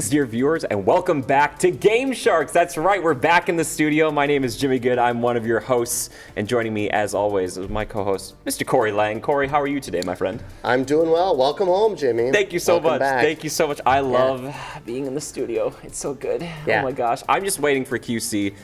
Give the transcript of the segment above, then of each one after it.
Greetings, dear viewers, and welcome back to Game Sharks. That's right, we're back in the studio. My name is Jimmy Good. I'm one of your hosts, and joining me, as always, is my co-host, Mr. Corey Lang. Corey, how are you today, my friend? I'm doing well. Welcome home, Jimmy. Thank you so Welcome much. back. Thank you so much. I love being in the studio. It's so good. Yeah. Oh my gosh. I'm just waiting for QC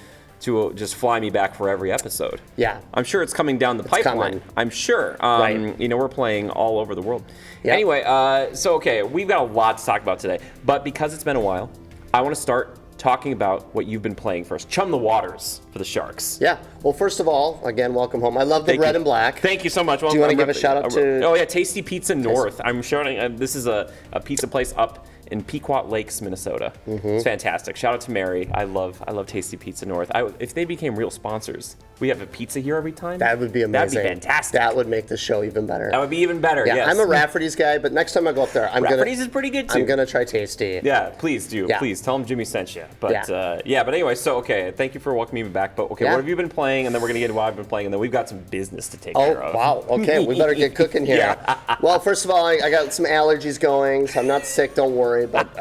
to just fly me back for every episode. Yeah. I'm sure it's coming down the pipeline. coming. I'm sure. Right. You know, we're playing all over the world. Yep. Anyway, okay, we've got a lot to talk about today. But because it's been a while, I want to start talking about what you've been playing first. Chum the waters for the Sharks. Yeah. Well, first of all, again, welcome home. I love the Thank red you. and black. Thank you so much. Do you want to give a shout out to? Oh yeah, Tasty Pizza North. I'm showing. This is a pizza place up in Pequot Lakes, Minnesota. It's fantastic. Shout out to Mary. I love Tasty Pizza North. If they became real sponsors, we have a pizza here every time. That would be amazing. That'd be fantastic. That would make the show even better. That would be even better. Yeah, yes. I'm a Rafferty's guy, but next time I go up there, Rafferty's is pretty good too. I'm gonna try Tasty. Yeah, please do. Yeah. Please tell them Jimmy sent you. But but anyway, so okay, thank you for welcoming me back. But okay, what have you been playing? And then we're gonna get to what I've been playing, and then we've got some business to take care of. Oh wow. Okay, we better get cooking here. Yeah. Well, first of all, I got some allergies going, so I'm not sick. Don't worry, but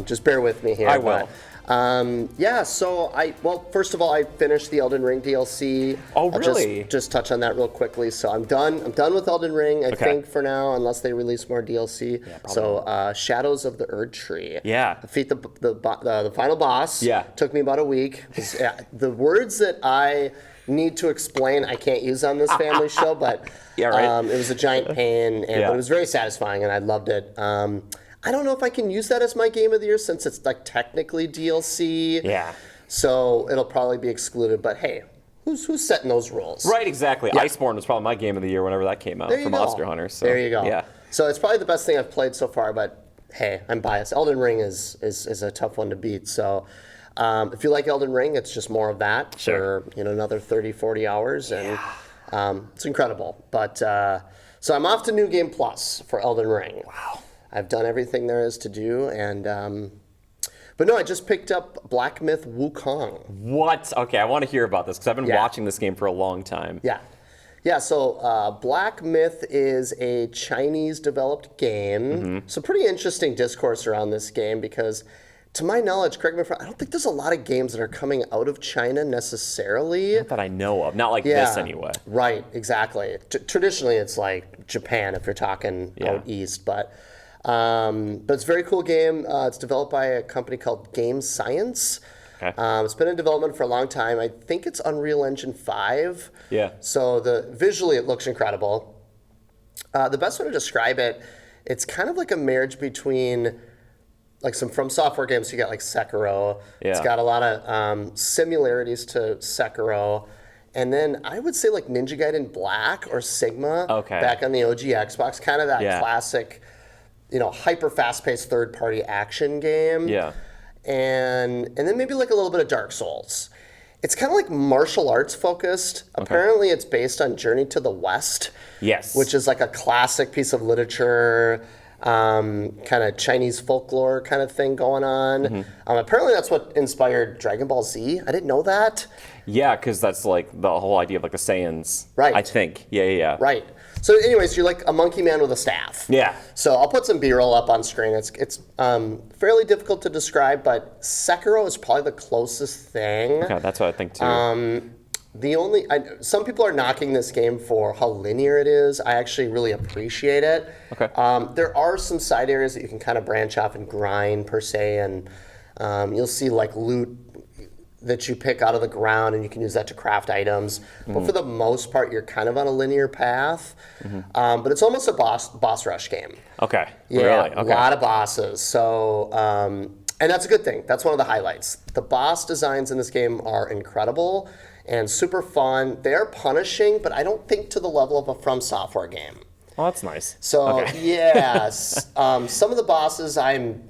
just bear with me here. I will. First of all, I finished the Elden Ring DLC. Oh, I'll really? just touch on that real quickly. So I'm done. I'm done with Elden Ring, I think, for now, unless they release more DLC. Yeah, so Shadows of the Erd Tree. Yeah. Defeat the final boss. Yeah. Took me about a week. The words that I need to explain I can't use on this family show, but Yeah, right. it was a giant pain, but it was very satisfying, and I loved it. I don't know if I can use that as my game of the year since it's like technically DLC. Yeah. So it'll probably be excluded. But hey, who's setting those rules? Right, exactly. Yeah. Iceborne was probably my game of the year whenever that came out There you from go. Monster Hunter. So, there you go. Yeah. So it's probably the best thing I've played so far. But hey, I'm biased. Elden Ring is a tough one to beat. So if you like Elden Ring, it's just more of that for another 30, 40 hours, and it's incredible. But so I'm off to New Game Plus for Elden Ring. Wow. I've done everything there is to do, and but no, I just picked up Black Myth Wukong. What? Okay, I want to hear about this because I've been watching this game for a long time. Yeah. So Black Myth is a Chinese-developed game. So pretty interesting discourse around this game because, to my knowledge, correct me if I'm wrong, I don't think there's a lot of games that are coming out of China necessarily. Not that I know of. Not like this anyway. Right, exactly. Traditionally, it's like Japan if you're talking out east, but it's a very cool game. It's developed by a company called Game Science. Okay. It's been in development for a long time. I think it's Unreal Engine 5. Yeah. So visually it looks incredible. The best way to describe it, it's kind of like a marriage between like some From Software games. You got like Sekiro. Yeah. It's got a lot of similarities to Sekiro. And then I would say like Ninja Gaiden Black or Sigma back on the OG Xbox, kind of that classic, hyper fast-paced third-party action game. Yeah. And then maybe like a little bit of Dark Souls. It's kind of like martial arts focused. Apparently it's based on Journey to the West. Yes. Which is like a classic piece of literature, kind of Chinese folklore kind of thing going on. Apparently that's what inspired Dragon Ball Z. I didn't know that. Yeah, because that's like the whole idea of like the Saiyans. Right. I think. Yeah. Right. So anyways, you're like a monkey man with a staff. Yeah. So I'll put some B-roll up on screen. It's fairly difficult to describe, but Sekiro is probably the closest thing. Okay, that's what I think too. Some people are knocking this game for how linear it is. I actually really appreciate it. Okay. There are some side areas that you can kind of branch off and grind per se, and you'll see like loot that you pick out of the ground, and you can use that to craft items. But for the most part, you're kind of on a linear path. But it's almost a boss rush game. Okay. Yeah, really? Okay. A lot of bosses. So, and that's a good thing. That's one of the highlights. The boss designs in this game are incredible and super fun. They are punishing, but I don't think to the level of a From Software game. Oh, that's nice. So, yes, some of the bosses I'm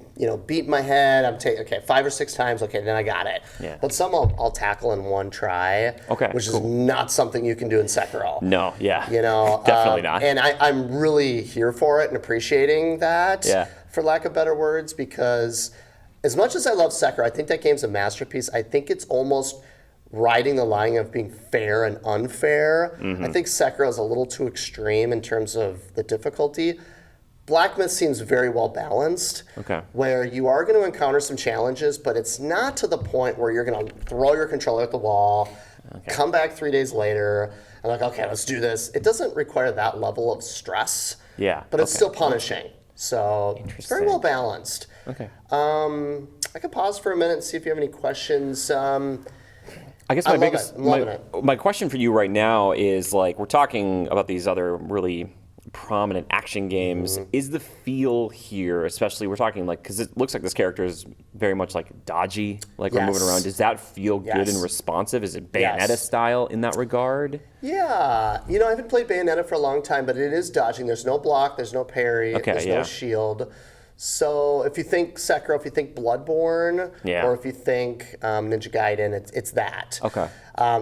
beating my head. I'm 5 or 6 times. Okay, then I got it. Yeah. But some I'll tackle in one try. Okay, which is not something you can do in Sekiro. No, yeah. Definitely not. And I'm really here for it and appreciating that. Yeah. For lack of better words, because as much as I love Sekiro, I think that game's a masterpiece. I think it's almost riding the line of being fair and unfair. I think Sekiro is a little too extreme in terms of the difficulty. Black Myth seems very well balanced. Okay. Where you are going to encounter some challenges, but it's not to the point where you're going to throw your controller at the wall, come back 3 days later, and like, okay, let's do this. It doesn't require that level of stress. Yeah. But it's still punishing. So it's very well balanced. Okay. I could pause for a minute and see if you have any questions. I guess my question for you right now is, like, we're talking about these other really prominent action games. Is the feel here, especially we're talking like, because it looks like this character is very much like dodgy, like we're moving around. Does that feel good and responsive? Is it Bayonetta style in that regard? Yeah, I haven't played Bayonetta for a long time, but it is dodging. There's no block, there's no parry, there's no shield. So if you think Sekiro, if you think Bloodborne, or if you think Ninja Gaiden, it's that. Okay.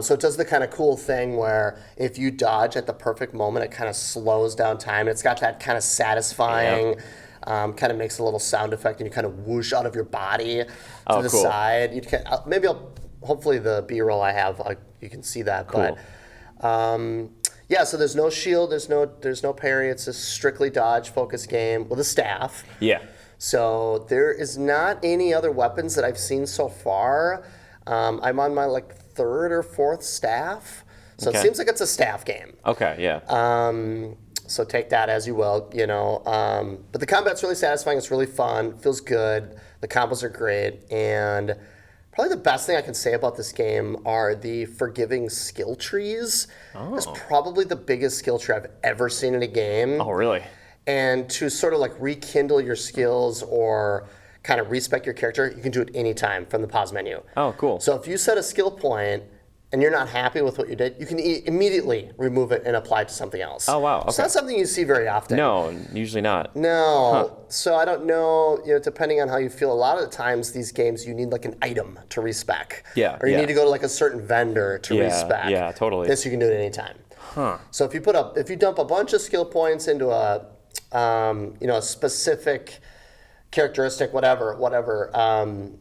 So it does the kind of cool thing where if you dodge at the perfect moment, it kind of slows down time. It's got that kind of satisfying, kind of makes a little sound effect, and you kind of whoosh out of your body to the side. You can, hopefully the B-roll I have, you can see that. Cool. But yeah, so there's no shield, there's no parry. It's a strictly dodge focused game with a staff. Yeah. So there is not any other weapons that I've seen so far. I'm on my third or fourth staff, so it seems like it's a staff game. Okay. Yeah. So take that as you will, But the combat's really satisfying. It's really fun. Feels good. The combos are great, and probably the best thing I can say about this game are the forgiving skill trees. It's probably the biggest skill tree I've ever seen in a game. Oh, really? And to sort of rekindle your skills or kind of respec your character, you can do it anytime from the pause menu. Oh, cool. So if you set a skill point and you're not happy with what you did, you can immediately remove it and apply it to something else. Oh, wow. Okay. So that's something you see very often. No, usually not. No. So I don't know, depending on how you feel, a lot of the times these games, you need an item to respec. Yeah. Or you need to go to a certain vendor to respec. Yeah, totally. This you can do it anytime. Huh. So if you dump a bunch of skill points into a specific characteristic, whatever,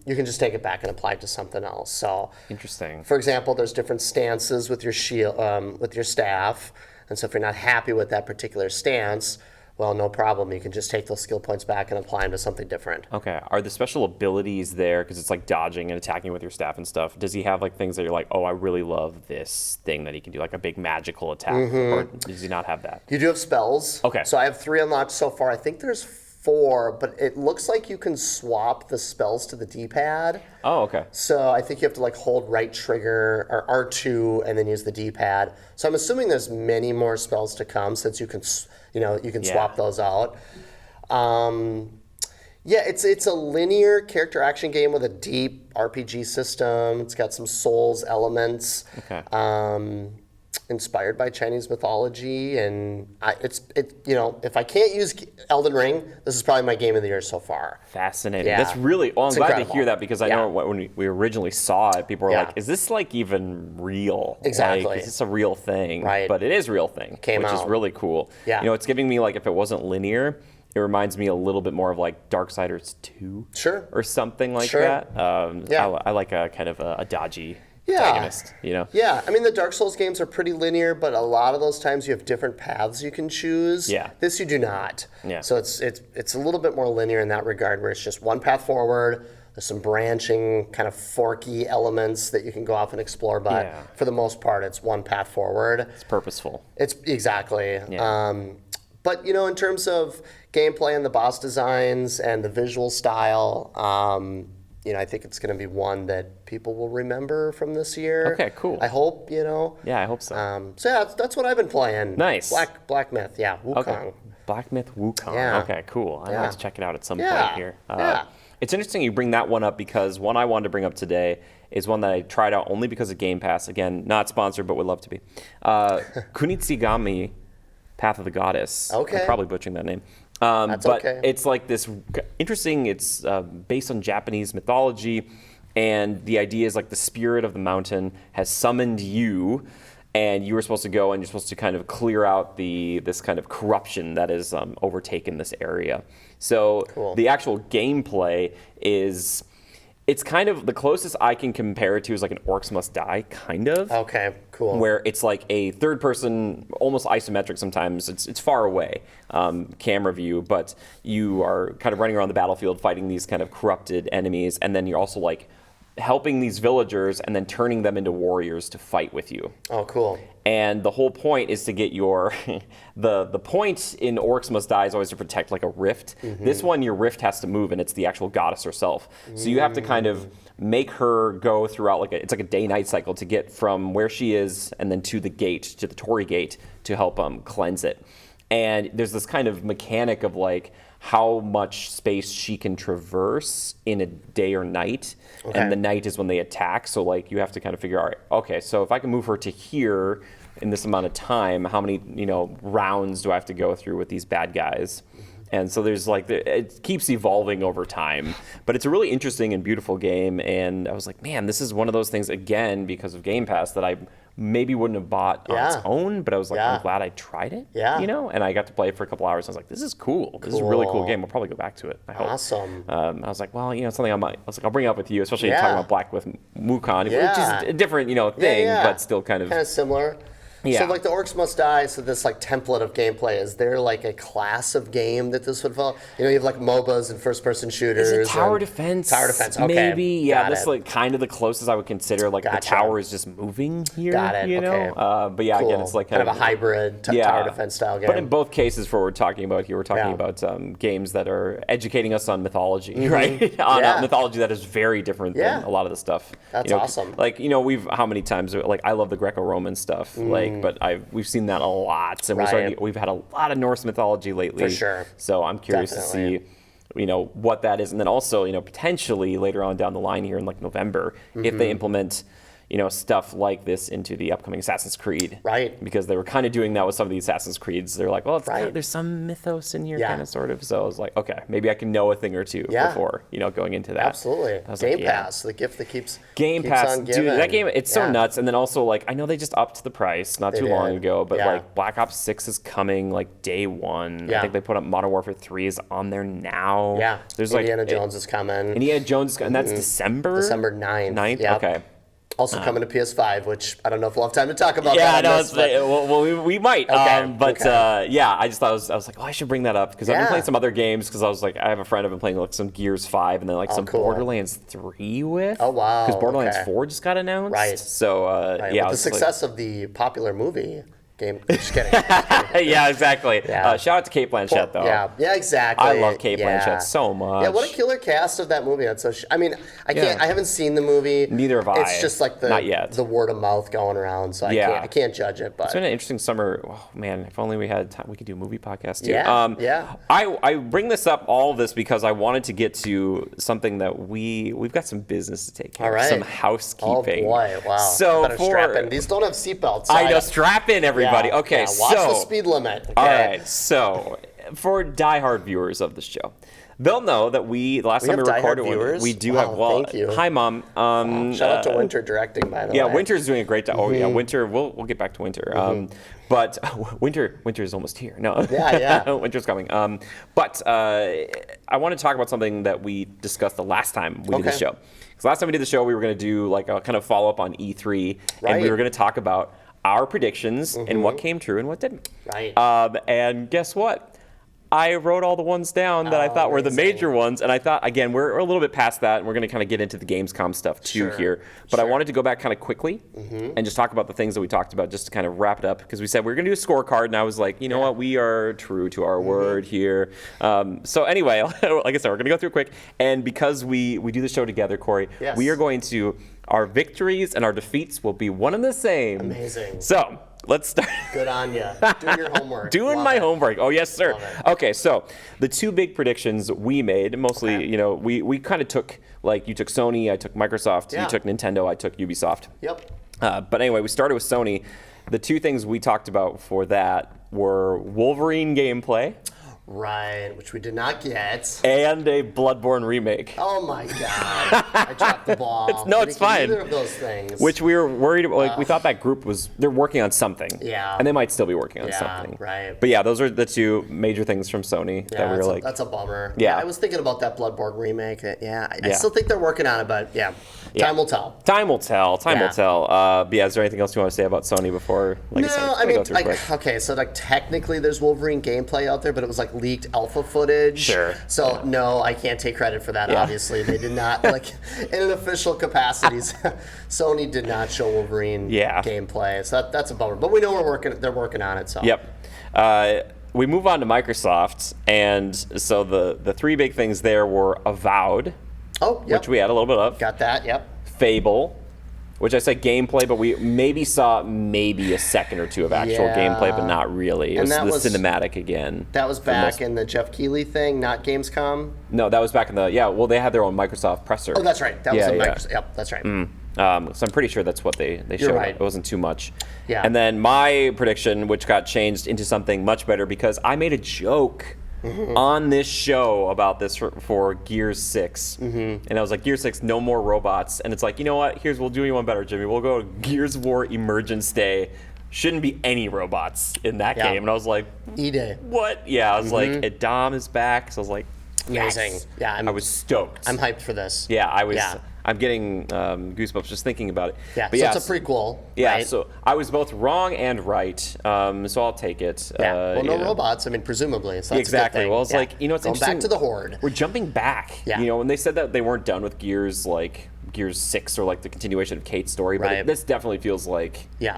you can just take it back and apply it to something else. So interesting. For example, there's different stances with your shield, with your staff, and so if you're not happy with that particular stance, well, no problem. You can just take those skill points back and apply them to something different. Okay. Are the special abilities there, because it's like dodging and attacking with your staff and stuff, does he have things that you're like, oh, I really love this thing that he can do, like a big magical attack, or does he not have that? You do have spells. Okay. So I have 3 unlocked so far. I think there's 4, but it looks like you can swap the spells to the D-pad. Oh, okay. So I think you have to hold right trigger or R2 and then use the D-pad. So I'm assuming there's many more spells to come since you can, swap those out. Yeah, it's a linear character action game with a deep RPG system. It's got some Souls elements. Okay. Inspired by Chinese mythology, and if I can't use Elden Ring, this is probably my game of the year so far. Fascinating. Yeah. That's really. Well, I'm glad incredible. to hear that, because I know when we originally saw it, people were like, "Is this even real? Exactly. Is this a real thing?" Right. But it is a real thing, which is really cool. Yeah. It's giving me if it wasn't linear, it reminds me a little bit more of Darksiders 2. Sure. Or something like that. I like a kind of a dodgy. Protagonist, Yeah, I mean, the Dark Souls games are pretty linear, but a lot of those times you have different paths you can choose. Yeah. This you do not. Yeah. So it's a little bit more linear in that regard, where it's just one path forward. There's some branching, kind of forky elements that you can go off and explore, but for the most part, it's one path forward. It's purposeful. It's exactly. Yeah. But in terms of gameplay and the boss designs and the visual style, I think it's going to be one that people will remember from this year. Okay, cool. I hope, Yeah, I hope so. So yeah, that's what I've been playing. Nice. Black Myth, yeah. Wukong. Okay. Black Myth Wukong. Yeah. Okay, cool. I might have to check it out at some point here. Yeah. It's interesting you bring that one up, because one I wanted to bring up today is one that I tried out only because of Game Pass. Again, not sponsored, but would love to be. Kunitsigami, Path of the Goddess. Okay. I'm probably butchering that name. That's but okay. It's this interesting, it's based on Japanese mythology, and the idea is the spirit of the mountain has summoned you, and you were supposed to go and you're supposed to kind of clear out this kind of corruption that has overtaken this area. So Cool. The actual gameplay is It's kind of the closest I can compare it to is like an Orcs Must Die, kind of. Okay, cool. Where it's like a third person, almost isometric sometimes. It's far away, camera view, but you are kind of running around the battlefield fighting these kind of corrupted enemies, and then you're also like helping these villagers and then turning them into warriors to fight with you. Oh, cool. And the whole point is to get your the point in Orcs Must Die is always to protect like a rift. This one, your rift has to move, and it's the actual goddess herself. So you have to kind of make her go throughout it's like a day-night cycle to get from where she is and then to the gate, to the Torii Gate, to help cleanse it. And there's this kind of mechanic of like how much space she can traverse in a day or night. Okay. And the night is when they attack. So like you have to kind of figure out, okay, so if I can move her to here in this amount of time, how many, rounds do I have to go through with these bad guys? And so there's like, it keeps evolving over time, but it's a really interesting and beautiful game. And I was like, man, this is one of those things, again, because of Game Pass, that I maybe wouldn't have bought on its own, but I was like, I'm glad I tried it, and I got to play it for a couple hours. I was like, this is cool. This is a really cool game. I'll probably go back to it, I hope. Awesome. I was like, well, something I'll bring it up with you, especially talking about Black with Wukong, which is a different, thing, but still kind of similar. Yeah. So like the Orcs Must Die, so this like template of gameplay, is there like a class of game that this would follow? You have like MOBAs and first-person shooters. Is it tower defense? Tower defense, okay. Maybe, yeah. That's like kind of the closest I would consider. Like the tower is just moving here. Got it, okay. But yeah, again, it's like kind of a hybrid tower defense style game. But in both cases, for what we're talking about here, we're talking about games that are educating us on mythology, right? On mythology that is very different than a lot of the stuff. That's awesome. Like how many times? Like I love the Greco-Roman stuff. But we've seen that a lot, and we've had a lot of Norse mythology lately. For sure. So I'm curious to see, what that is, and then also, potentially later on down the line here in like November, if they implement, stuff like this into the upcoming Assassin's Creed. Right. Because they were kind of doing that with some of the Assassin's Creeds. They're like, well, there's some mythos in here, kind of, sort of. So I was like, okay, maybe I can know a thing or two before, going into that. Absolutely. Game Pass, the gift that keeps Pass, on giving. Dude, that game, it's so nuts. And then also, like, I know they just upped the price not too long ago, but like Black Ops 6 is coming like day one. I think they put up Modern Warfare 3 is on there now. Yeah. There's Indiana Jones is coming. Indiana Jones, and that's December? December 9th. Yep. Okay. Also coming to PS5, which I don't know if we'll have time to talk about. Yeah, we might. Okay. I just thought I was like, I should bring that up because I've been playing some other games because I was like, I have a friend I've been playing like some Gears 5 and then like some Borderlands 3 with. Oh wow. Because Borderlands 4 just got announced. Right. So with the success of the popular movie game. Just kidding. Yeah, exactly. Shout out to Kate Blanchett, though. Yeah, exactly. I love Kate Blanchett so much. Yeah, what a killer cast of that movie. That's so. I haven't seen the movie. Neither have I. It's just like the word of mouth going around, so I can't judge it. But it's been an interesting summer. Oh man, if only we had time, we could do a movie podcast too. Yeah. I bring this up all of this because I wanted to get to something that we've got some business to take care of. All right. Some housekeeping. Oh boy, wow. So better strap in. These don't have seatbelts. I know. Strap in, everybody. Okay, watch the speed limit. Okay. All right, so for diehard viewers of the show, they'll know that last time we recorded one, we do have. Well, thank you. Hi, Mom. Shout out to Winter directing, by the way. Yeah, Winter's doing a great job. Oh yeah, Winter. We'll get back to Winter. But Winter is almost here. No. Yeah. Winter's coming. But I want to talk about something that we discussed the last time we did the show. Because last time we did the show, we were going to do like a kind of follow up on E3, and we were going to talk about our predictions and what came true and what didn't. Right. And guess what? I wrote all the ones down that I thought were the major ones, and I thought, again, we're a little bit past that, and we're going to kind of get into the Gamescom stuff too here. But I wanted to go back kind of quickly and just talk about the things that we talked about, just to kind of wrap it up, because we said we were going to do a scorecard, and I was like, you know what, we are true to our word here. So anyway, like I said, we're going to go through quick, and because we do the show together, Corey, we are going to, our victories and our defeats will be one and the same. Amazing. So let's start. Good on you. Doing your homework. Doing my homework. Oh, yes, sir. Okay, so the two big predictions we made, mostly, we kind of took, like, you took Sony, I took Microsoft, you took Nintendo, I took Ubisoft. Yep. But anyway, we started with Sony. The two things we talked about for that were Wolverine gameplay. Right, which we did not get. And a Bloodborne remake. Oh my god. I dropped the ball. It's fine. Either of those things. Which we were worried about. Like, we thought that group they're working on something. Yeah. And they might still be working on something. Right. But yeah, those are the two major things from Sony that we were like. That's a bummer. Yeah. I was thinking about that Bloodborne remake. I still think they're working on it, but time will tell. Time will tell. But yeah, is there anything else you want to say about Sony before? Like Okay, so like technically there's Wolverine gameplay out there, but it was like leaked alpha footage. Sure. So no, I can't take credit for that. Obviously, they did not like in an official capacities. Sony did not show Wolverine gameplay, so that's a bummer. But we know they're working on it. So yep. We move on to Microsoft, and so the three big things there were Avowed, which we had a little bit of. Got that? Yep. Fable, which I said gameplay, but we maybe saw a second or two of actual gameplay, but not really. It was the cinematic again. That was back in the Jeff Keighley thing, not Gamescom? No, that was back in they had their own Microsoft presser. Oh, that's right. That was Microsoft. Yep, that's right. So I'm pretty sure that's what they showed. Right. It wasn't too much. Yeah. And then my prediction, which got changed into something much better because I made a joke on this show about this for Gears 6. And I was like, Gears 6, no more robots. And it's like, you know what? We'll do you one better, Jimmy. We'll go to Gears of War Emergence Day. Shouldn't be any robots in that game. And I was like, E-Day. What? Yeah, I was like, Dom is back. So I was like, amazing. Yes. Yeah, I was stoked. I'm hyped for this. Yeah, I was. Yeah. I'm getting goosebumps just thinking about it. Yeah, but so it's a prequel. Yeah, right? So I was both wrong and right. So I'll take it. Yeah. No robots. I mean, presumably. So that's exactly. A good thing. Well, it's like it's going interesting. Back to the Horde. We're jumping back. Yeah. When they said that they weren't done with Gears, like Gears 6 or like the continuation of Kate's story, but this definitely feels like this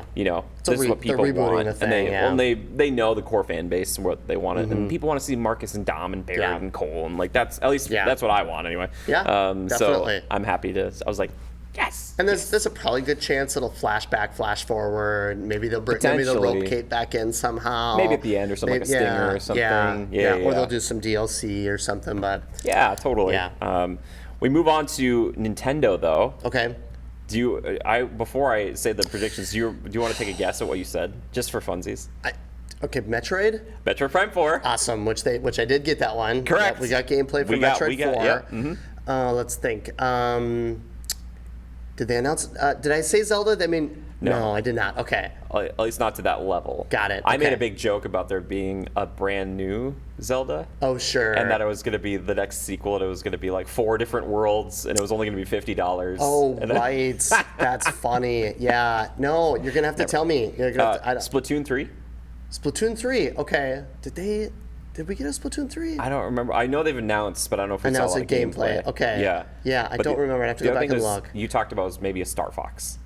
is what people want. And they know the core fan base and what they want, and people want to see Marcus and Dom and Barry and Cole, and like that's at least that's what I want anyway. Yeah. Definitely. So I'm happy to. I was like. Yes. And there's a probably good chance it'll flash back, flash forward. Maybe they'll rope Kate back in somehow. Maybe at the end or something, like a stinger or something. Yeah. Or they'll do some DLC or something. But yeah, totally. Yeah. We move on to Nintendo though. Okay. Before I say the predictions, do you want to take a guess at what you said, just for funsies? Okay, Metroid Prime 4. Awesome, which I did get that one. Correct. We got gameplay for Metroid 4. Yeah. Let's think. Did they announce? Did I say Zelda? I mean, no, I did not. Okay. At least not to that level. Got it. I made a big joke about there being a brand new Zelda. Oh, sure. And that it was going to be the next sequel, and it was going to be like 4 different worlds, and it was only going to be $50. Oh, right. That's funny. Yeah. No, you're going to have to tell me. You're gonna Splatoon 3? Splatoon 3. Okay. Did we get a Splatoon 3? I don't remember. I know they've announced, but I don't know if we saw a lot of gameplay. Okay. Yeah. Yeah, I don't remember. I have to go back and look. You talked about was maybe a Star Fox.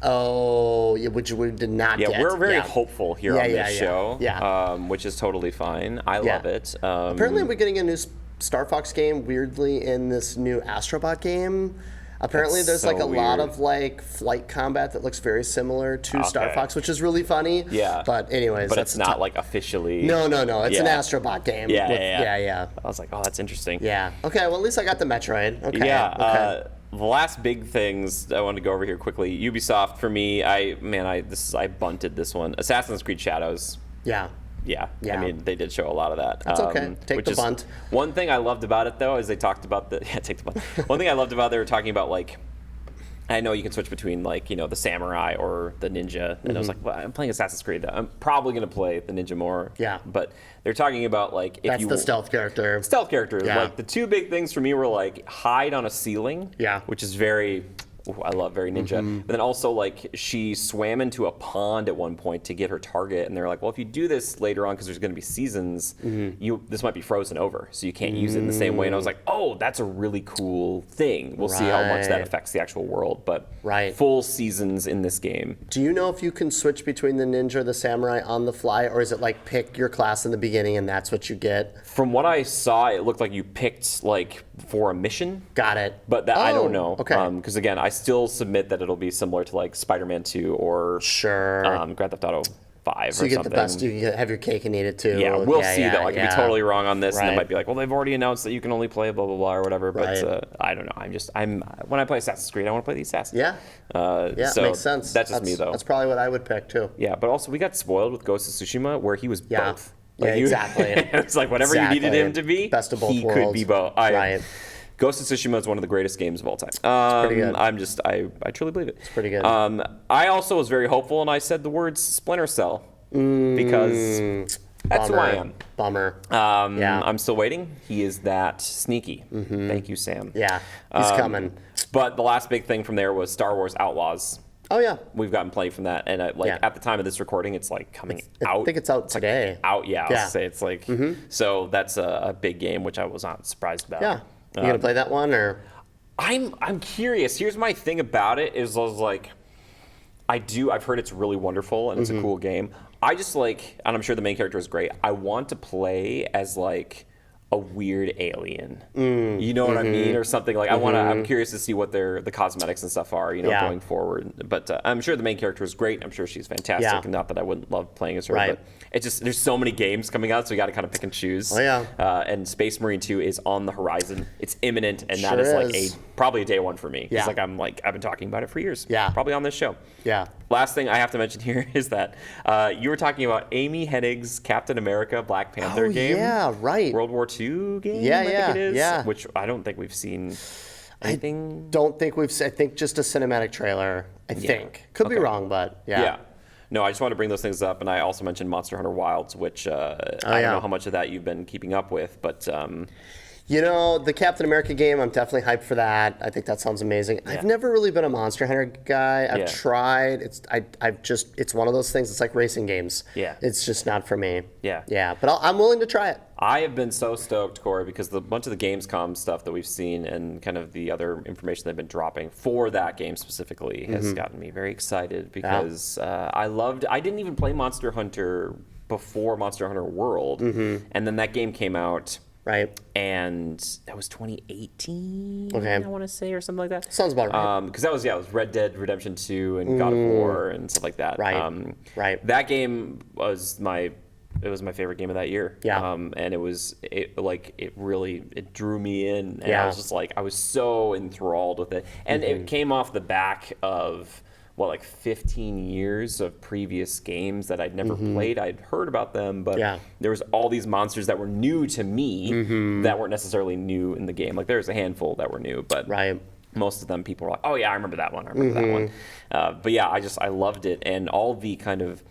Oh, yeah, which we did not get. Yeah, we're very hopeful here on this show, yeah. Which is totally fine. I love it. Apparently, we're getting a new Star Fox game, weirdly, in this new Astrobot game. Apparently, there's like a lot of like flight combat that looks very similar to Star Fox, which is really funny. Yeah. But anyways, but it's not like officially. No. It's an Astrobot game. Yeah. I was like, oh, that's interesting. Yeah. Okay. Well, at least I got the Metroid. Okay. Yeah. Okay. The last big things I wanted to go over here quickly. Ubisoft for me, I bunted this one. Assassin's Creed Shadows. Yeah. Yeah. I mean, they did show a lot of that. That's okay. Take the bunt. One thing I loved about it, though, is they talked about take the bunt. One thing I loved about it, they were talking about, like, I know you can switch between, like, the samurai or the ninja. And I was like, well, I'm playing Assassin's Creed. I'm probably going to play the ninja more. Yeah. But they're talking about, like, if That's the stealth character. Stealth character. Yeah. Like, the two big things for me were, like, hide on a ceiling. Yeah. Which is very... I love very ninja. But then also, like, she swam into a pond at one point to get her target, and they're like, well, if you do this later on, because there's going to be seasons, this might be frozen over, so you can't use it in the same way. And I was like, oh, that's a really cool thing. We'll see how much that affects the actual world, but full seasons in this game. Do you know if you can switch between the ninja or the samurai on the fly, or is it like pick your class in the beginning and that's what you get? From what I saw, it looked like you picked, like, for a mission. Got it. But that I don't know. Okay. Because, again, I still submit that it'll be similar to, like, Spider-Man 2 or Grand Theft Auto 5 or something. So you get the best, you have your cake and eat it too. Yeah, we'll see though. I could be totally wrong on this, and they might be like, well, they've already announced that you can only play blah, blah, blah, or whatever. But I don't know. When I play Assassin's Creed, I want to play the Assassin. Yeah. So makes sense. That's just me though. That's probably what I would pick too. Yeah, but also we got spoiled with Ghost of Tsushima, where he was both. Yeah, exactly. It's like whatever you needed him to be, best of both he worlds. could be both. Right. Ghost of Tsushima is one of the greatest games of all time. pretty good. I truly believe it. It's pretty good. I also was very hopeful, and I said the words Splinter Cell because that's who I am. Bummer. I'm still waiting. He is that sneaky. Thank you, Sam. Yeah, he's coming. But the last big thing from there was Star Wars Outlaws. Oh yeah, We've gotten plenty from that, and at the time of this recording, it's like coming out. I think it's out today. Out, yeah. I'll say it's like so. That's a big game, which I was not surprised about. Yeah, you gonna play that one or? I'm curious. Here's my thing about it is I was like, I've heard it's really wonderful and it's a cool game. I just like, and I'm sure the main character is great. I want to play as like a weird alien. You know what I mean? Or something like I'm curious to see what the cosmetics and stuff are, going forward. But I'm sure the main character is great. I'm sure she's fantastic. Yeah. And not that I wouldn't love playing as her, Right. but it's just, there's so many games coming out, so you got to kind of pick and choose. Oh, yeah. And Space Marine 2 is on the horizon. It's imminent, and that Sure is like is. probably a day one for me. Yeah. It's I've been talking about it for years. Yeah. Probably on this show. Yeah. Last thing I have to mention here is that you were talking about Amy Hennig's Captain America Black Panther game. Yeah, right. World War II game, Yeah, I think it is. yeah. Which I don't think we've seen anything. Don't think I think just a cinematic trailer. I think could be wrong, but Yeah. No, I just want to bring those things up, and I also mentioned Monster Hunter Wilds, which I don't know how much of that you've been keeping up with, but the Captain America game, I'm definitely hyped for that. I think that sounds amazing. I've never really been a Monster Hunter guy. I've tried. It's one of those things. It's like racing games. Yeah. It's just not for me. Yeah. Yeah, but I'm willing to try it. I have been so stoked, Corey, because the bunch of the Gamescom stuff that we've seen and kind of the other information they've been dropping for that game specifically has gotten me very excited because I didn't even play Monster Hunter before Monster Hunter World, and then that game came out. Right. And that was 2018, Okay. I want to say, or something like that. Sounds about right. Because it was Red Dead Redemption 2 and God of War and stuff like that. Right. Right. That game was my favorite game of that year. Yeah. And it really drew me in, and Yeah. I was just like, I was so enthralled with it, and it came off the back of 15 years of previous games that I'd never played. I'd heard about them, but there was all these monsters that were new to me that weren't necessarily new in the game. Like there's a handful that were new, but most of them people were like, oh yeah, I remember that one. I remember that one. But yeah, I loved it, and all the kind of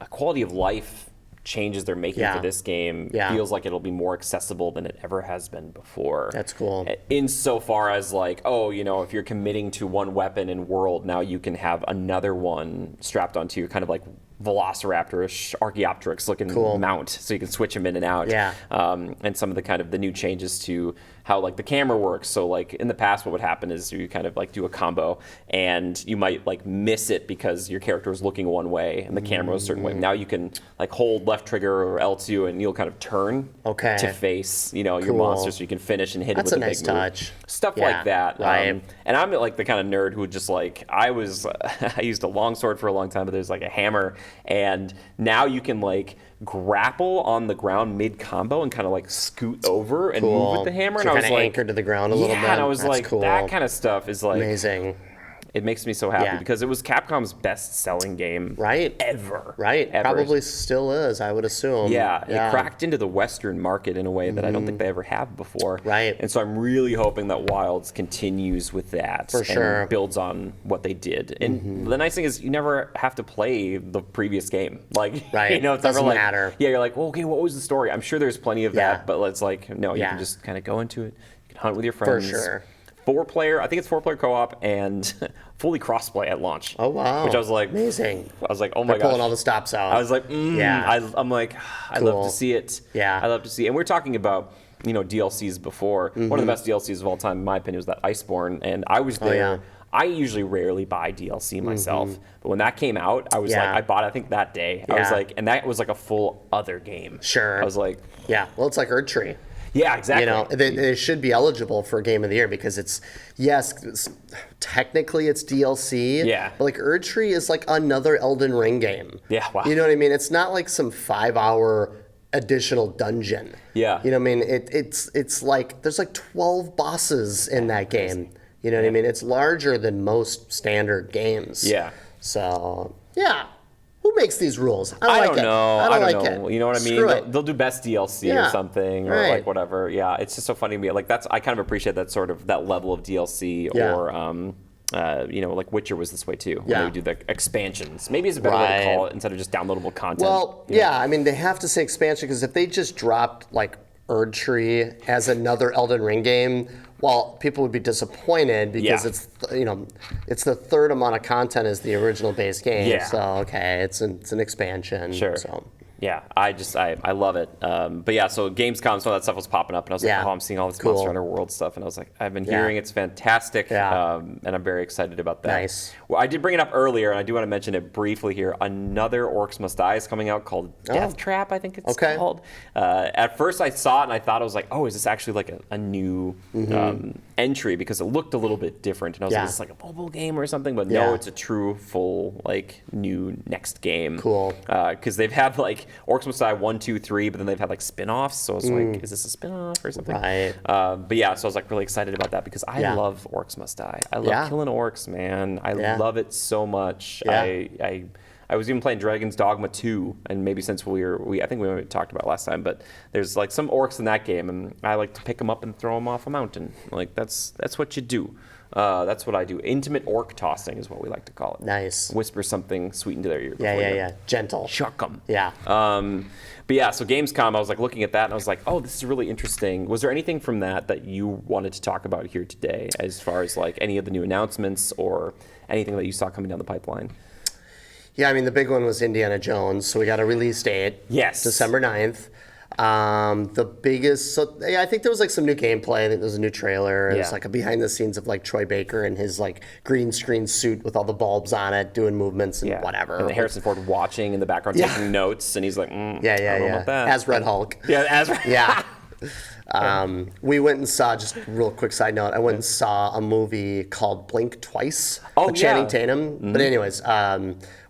quality of life changes they're making for this game feels like it'll be more accessible than it ever has been before. That's cool. Insofar as if you're committing to one weapon in World, now you can have another one strapped onto your kind of like Velociraptor-ish Archaeopteryx looking mount, so you can switch them in and out. Yeah. And some of the new changes to how the camera works. So in the past, what would happen is you kind of do a combo, and you might miss it because your character is looking one way and the camera was a certain way. Now you can hold left trigger or L2, and you'll kind of turn to face your monster, so you can finish and hit it with a nice big move. touch. Stuff like that. Right. And I'm the kind of nerd who would just I used a longsword for a long time, but there's a hammer, and now you can grapple on the ground mid combo and kind of scoot over and move with the hammer. So and I was anchored to the ground a little bit. And I was That's cool. that kind of stuff is amazing. It makes me so happy because it was Capcom's best-selling game ever. Right. Ever. Probably still is, I would assume. Yeah, it cracked into the Western market in a way that I don't think they ever have before. Right. And so I'm really hoping that Wilds continues with that. For sure. And builds on what they did. And the nice thing is you never have to play the previous game. Right. It's Doesn't never matter. Yeah, you're well, okay, what was the story? I'm sure there's plenty of that, but it's no, you Yeah. can just kind of go into it. You can hunt with your friends. For sure. 4-player, I think it's 4-player co-op and fully crossplay at launch. Oh, wow. Which I was amazing. I was oh my They're gosh. pulling all the stops out. I was yeah. I'm I love to see it. Yeah. I love to see it. And we're talking about, DLCs before. One of the best DLCs of all time, in my opinion, was that Iceborne. And I was there. yeah. I usually rarely buy DLC myself. But when that came out, I was I bought it, I think, that day. I was and that was a full other game. Sure. I was yeah. Well, it's like Erdtree. Yeah, exactly. They should be eligible for Game of the Year because technically it's DLC. Yeah. But Erdtree is another Elden Ring game. Yeah, wow. You know what I mean? It's not some 5-hour additional dungeon. Yeah. You know what I mean? It's there's 12 bosses in that game. You know what I mean? It's larger than most standard games. Yeah. So, yeah. Who makes these rules? I don't know. I don't like know. it. You know what I mean? Screw it. They'll do best DLC or Yeah. something, or Right. like whatever. Yeah, it's just so funny to me. Like I kind of appreciate that sort of that level of DLC, Yeah. or like Witcher was this way too. When Yeah. they would do the expansions. Maybe it's a better way to call Right. it instead of just downloadable content. Well, yeah, I mean, they have to say expansion because if they just dropped like Erdtree as another Elden Ring game, well, people would be disappointed because Yeah. it's the third amount of content as the original base game. Yeah. So okay, it's an expansion. Sure. So. Yeah, I love it. But yeah, so Gamescom, some of that stuff was popping up, and I was like, Yeah. oh, I'm seeing all this Cool. Monster Hunter World stuff, and I was like, I've been Yeah. hearing it's fantastic, Yeah. and I'm very excited about that. Nice. Well, I did bring it up earlier, and I do want to mention it briefly here. Another Orcs Must Die is coming out called Death Trap, I think it's Okay. called. At first, I saw it, and I thought it was like, oh, is this actually like a new entry? Because it looked a little bit different, and I was like, Yeah. is this like a mobile game or something? But Yeah. no, it's a true, full, like, new next game. Cool. Because they've had like Orcs Must Die 1, 2, 3, but then they've had like spin-offs. So I was like, is this a spin-off or something? Right. But yeah, so I was like really excited about that because I Yeah. love Orcs Must Die. I love Yeah. killing orcs, man. I Yeah. love it so much. Yeah. I was even playing Dragon's Dogma 2, and maybe since I think we talked about it last time, but there's like some orcs in that game, and I like to pick them up and throw them off a mountain. Like that's what you do. That's what I do. Intimate orc tossing is what we like to call it. Nice. Whisper something sweet into their ear. Yeah, before you yeah. Gentle. Chuck them. Yeah. But yeah, so Gamescom, I was like looking at that and I was like, oh, this is really interesting. Was there anything from that you wanted to talk about here today, as far as like any of the new announcements or anything that you saw coming down the pipeline? Yeah, I mean, the big one was Indiana Jones. So we got a release date. Yes. December 9th. The biggest, so yeah, I think there was like some new gameplay. I think there was a new trailer. There's Yeah. like a behind the scenes of like Troy Baker in his like green screen suit with all the bulbs on it, doing movements and whatever. And Harrison Ford watching in the background, Yeah. taking notes, and he's like, I don't know about that. As Red Hulk. Yeah, as Yeah. We went and saw, just real quick side note, I went and saw a movie called Blink Twice with Channing yeah. Tatum. But anyways,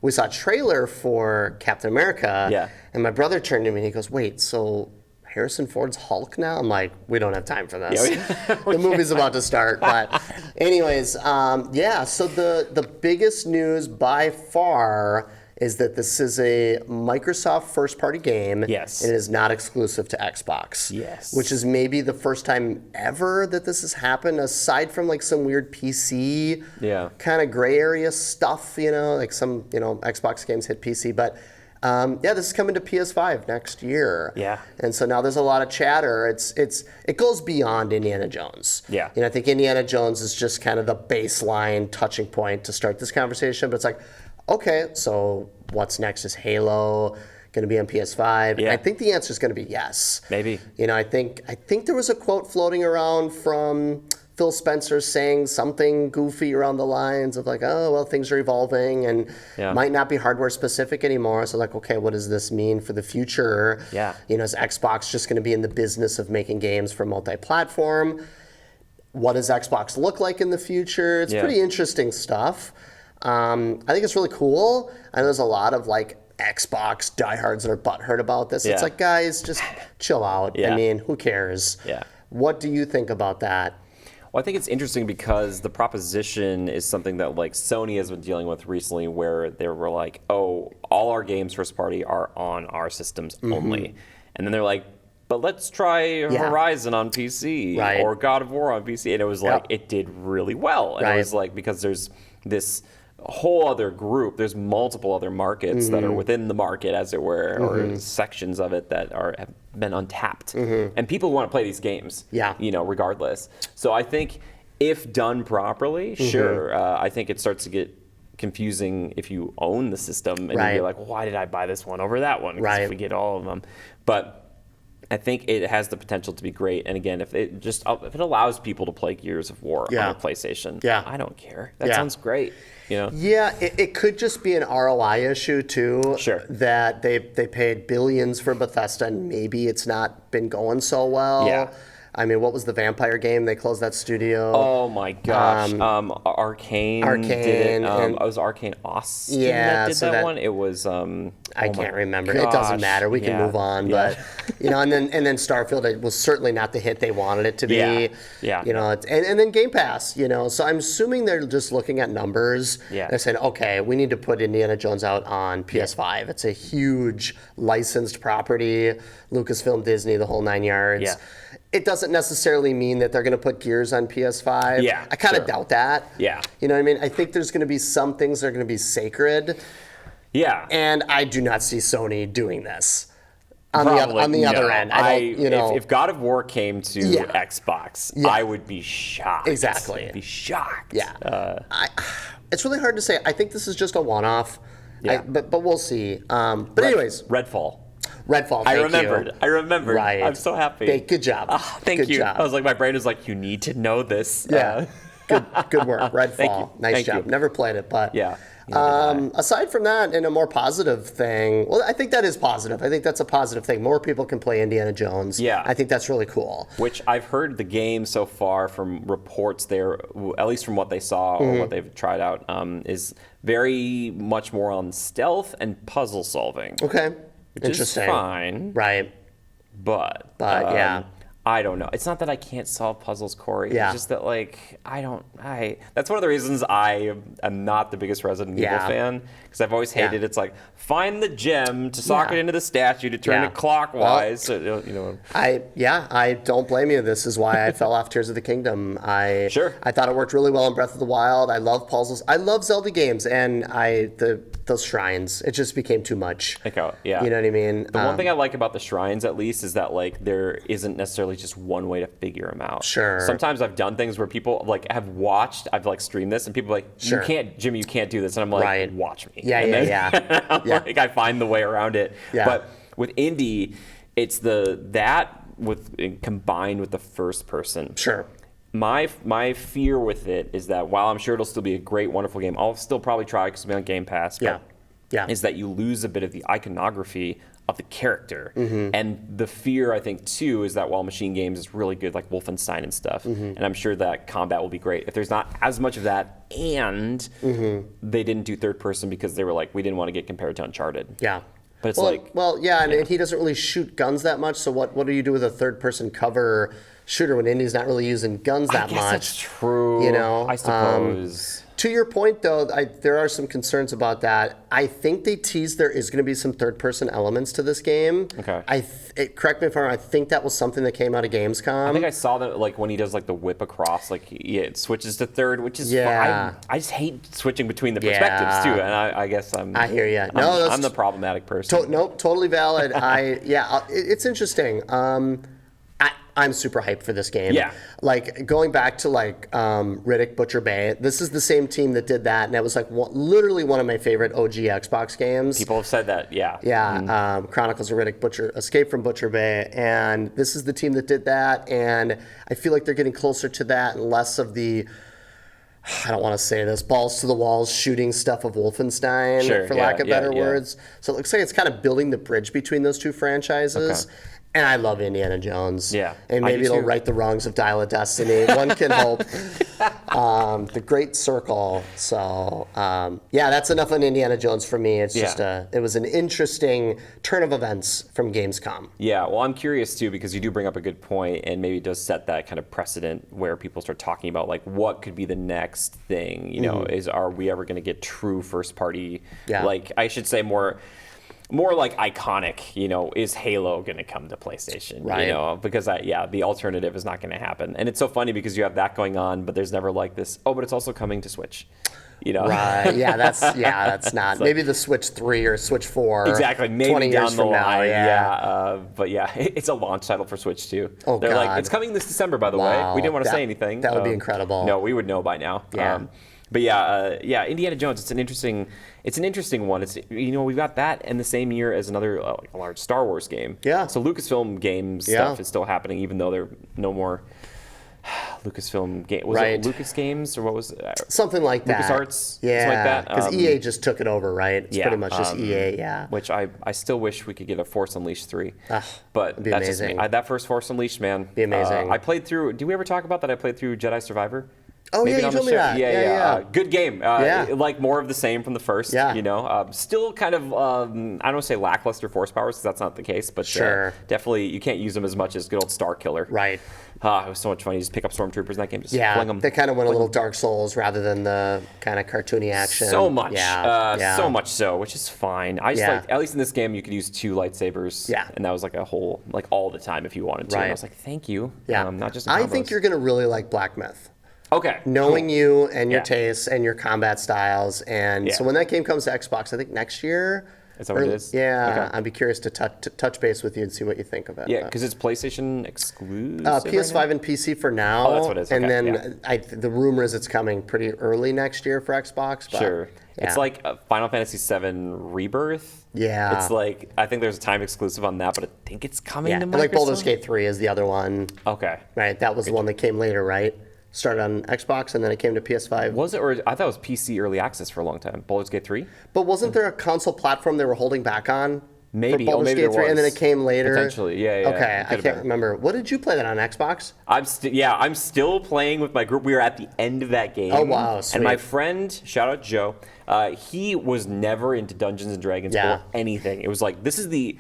we saw a trailer for Captain America. Yeah. And my brother turned to me and he goes, wait, so Harrison Ford's Hulk now? I'm like, we don't have time for this. The movie's about to start. But anyways, so the biggest news by far is that this is a Microsoft first-party game. Yes. And it is not exclusive to Xbox. Yes. Which is maybe the first time ever that this has happened, aside from like some weird PC kind of gray area stuff, like some, Xbox games hit PC. But this is coming to PS5 next year. Yeah. And so now there's a lot of chatter. It goes beyond Indiana Jones. Yeah. I think Indiana Jones is just kind of the baseline touching point to start this conversation. But it's like, okay, so what's next? Is Halo going to be on PS5? Yeah. I think the answer is going to be yes. Maybe. I think there was a quote floating around from Phil Spencer saying something goofy around the lines of like, oh, well, things are evolving and might not be hardware specific anymore. So like, okay, what does this mean for the future? Yeah. Is Xbox just going to be in the business of making games for multi-platform? What does Xbox look like in the future? It's pretty interesting stuff. I think it's really cool. I know there's a lot of like Xbox diehards that are butthurt about this. It's like, guys, just chill out. I mean, who cares? Yeah. What do you think about that? Well, I think it's interesting because the proposition is something that like Sony has been dealing with recently, where they were like, oh, all our games first party are on our systems only. And then they're like, but let's try Horizon on PC or God of War on PC. And it was like, it did really well. And it was like, because there's this whole other group, there's multiple other markets that are within the market, as it were, or sections of it that have been untapped. And people want to play these games, regardless. So I think if done properly, sure, I think it starts to get confusing if you own the system and you're like, well, why did I buy this one over that one? Because we get all of them. But I think it has the potential to be great. And again, if it allows people to play Gears of War on their PlayStation, I don't care. That sounds great. Yeah, it could just be an ROI issue too. Sure. That they paid billions for Bethesda and maybe it's not been going so well. Yeah. I mean, what was the vampire game? They closed that studio. Oh my gosh. Arcane did it. It was Arcane Austin that did that one. It was I can't remember. It doesn't matter. We can move on. But and then Starfield, it was certainly not the hit they wanted it to be. Yeah. And then Game Pass, so I'm assuming they're just looking at numbers. Yeah. They're saying, okay, we need to put Indiana Jones out on PS5. It's a huge licensed property, Lucasfilm, Disney, the whole 9 yards. Yeah. It doesn't necessarily mean that they're going to put Gears on PS5. Yeah, I kind of doubt that. Yeah. You know what I mean? I think there's going to be some things that are going to be sacred. Yeah. And I do not see Sony doing this. On the other end, if God of War came to Xbox, I would be shocked. Exactly. I'd be shocked. Yeah. It's really hard to say. I think this is just a one-off. Yeah. But we'll see. Anyways, Redfall. I remembered. Right. I'm so happy. Good job. Thank you. Job. I was like, my brain was like, you need to know this. Yeah. Good work. Redfall. Nice job. Never played it, but yeah. Aside from that, and a more positive thing, well, I think that is positive. I think that's a positive thing. More people can play Indiana Jones. Yeah. I think that's really cool. Which I've heard the game so far from reports there, at least from what they saw or what they've tried out, is very much more on stealth and puzzle solving. Okay. Which Interesting. is fine. Right. But yeah. I don't know. It's not that I can't solve puzzles, Corey. Yeah. It's just that, that's one of the reasons I am not the biggest Resident Evil fan, because I've always hated it's like, find the gem to sock it into the statue to turn it clockwise. Well, I don't blame you. This is why I fell off Tears of the Kingdom. I thought it worked really well in Breath of the Wild. I love puzzles. I love Zelda games, and those shrines, it just became too much. Yeah. You know what I mean? The one thing I like about the shrines, at least, is that there isn't necessarily just one way to figure them out. Sure. Sometimes I've done things where people have watched, I've streamed this, and people are like, Jimmy, you can't do this, and I'm like, watch me. Yeah. Like, I find the way around it. Yeah. But with indie, it's combined with the first person. Sure. My fear with it is that while I'm sure it'll still be a great, wonderful game, I'll still probably try because it'll be on Game Pass. Is that you lose a bit of the iconography of the character. And the fear, I think, too, is that while Machine Games is really good, like Wolfenstein and stuff, and I'm sure that combat will be great, if there's not as much of that, and they didn't do third person because they were like, we didn't want to get compared to Uncharted. Yeah. But it's and he doesn't really shoot guns that much, so what do you do with a third person cover shooter when Indy's not really using guns that much? That's true. I suppose. To your point, though, there are some concerns about that. I think they teased there is going to be some third-person elements to this game. Okay. Correct me if I'm wrong. I think that was something that came out of Gamescom. I think I saw that, when he does the whip across, it switches to third, which is fine. I just hate switching between the perspectives too, and I guess I hear you. I'm the problematic person. Totally valid. It's interesting. I'm super hyped for this game. Yeah. Going back to Riddick Butcher Bay, this is the same team that did that, and it was literally one of my favorite OG Xbox games. People have said that, yeah. Yeah, Chronicles of Riddick Butcher, Escape from Butcher Bay, and this is the team that did that, and I feel like they're getting closer to that and less of the, I don't want to say this, balls to the walls shooting stuff of Wolfenstein, for lack of better words. So it looks like it's kind of building the bridge between those two franchises. Okay. And I love Indiana Jones. Yeah. And maybe it'll right the wrongs of Dial of Destiny. One can hope. The Great Circle. So, that's enough on Indiana Jones for me. It's just it was an interesting turn of events from Gamescom. Yeah, well, I'm curious too, because you do bring up a good point, and maybe it does set that kind of precedent where people start talking about what could be the next thing. Are we ever going to get true first party? Yeah. I should say more iconic, is Halo going to come to PlayStation? Right. Because the alternative is not going to happen. And it's so funny because you have that going on, but there's never this, but it's also coming to Switch. Right. Yeah, that's not. Maybe the Switch 3 or Switch 4. Exactly. Maybe 20 down years the from line. now. But it's a launch title for Switch too. Oh, They're God. it's coming this December, by the way. We didn't want to say anything. That would be incredible. No, we would know by now. Yeah. But Indiana Jones. It's an interesting one. It's we've got that in the same year as another a large Star Wars game. Yeah. So Lucasfilm game stuff is still happening, even though there are no more Lucasfilm game. Was Right. it Lucas Games or what was it? Something like that. LucasArts? Yeah. Something like that. Because EA just took it over, right? It's Yeah, pretty much just EA, yeah. Which I still wish we could get a Force Unleashed 3. But be that's just me. amazing. That first Force Unleashed, man. Be amazing. I played through, did we ever talk about that? I played through Jedi Survivor. Oh, Maybe yeah, you on the told me show. that. Yeah. Yeah. Good game. Yeah. Like more of the same from the first. Yeah. You know, still kind of, I don't want to say lackluster force powers because that's not the case, but Sure. definitely you can't use them as much as good old Star Killer. Right. It was so much fun. You just pick up stormtroopers in that game, just Yeah, fling them. they kind of went a little Dark Souls rather than the kind of cartoony action. So much, Yeah. so much so, which is fine. I just Yeah. like, at least in this game, you could use 2 lightsabers. Yeah. And that was like a whole, like all the time if you wanted to. Right. And I was like, thank you. Yeah. Not just in I think combos. you're going to really like Black Myth. Okay. Knowing you and your Yeah. tastes and your combat styles. And so Yeah. when that game comes to Xbox, I think next year. Is that what it is? Yeah. Okay. I'd be curious to touch base with you and see what you think of it. Yeah, But- because it's PlayStation exclusive. PS5 right now? and PC for now. Oh, that's what it is. And Okay, then the rumor is it's coming pretty early next year for Xbox. But Sure. yeah. It's like Final Fantasy VII Rebirth. Yeah. It's like, I think there's a time exclusive on that, but I think it's coming Yeah. to And Microsoft. like Baldur's Gate 3 is the other one. Okay. Right. That was the one that came later, right? Started on Xbox and then it came to PS5. Was it, or I thought it was PC early access for a long time. Baldur's Gate 3? But wasn't there a console platform they were holding back on? Maybe. For Baldur's maybe Gate 3 there and then was. it came later? Potentially, yeah. Okay, it I could've can't been. remember. What did you play that on Xbox? I'm still playing with my group. We are at the end of that game. Oh, wow, sweet. And my friend, shout out Joe, he was never into Dungeons and Dragons Yeah. or anything. It was like, this is the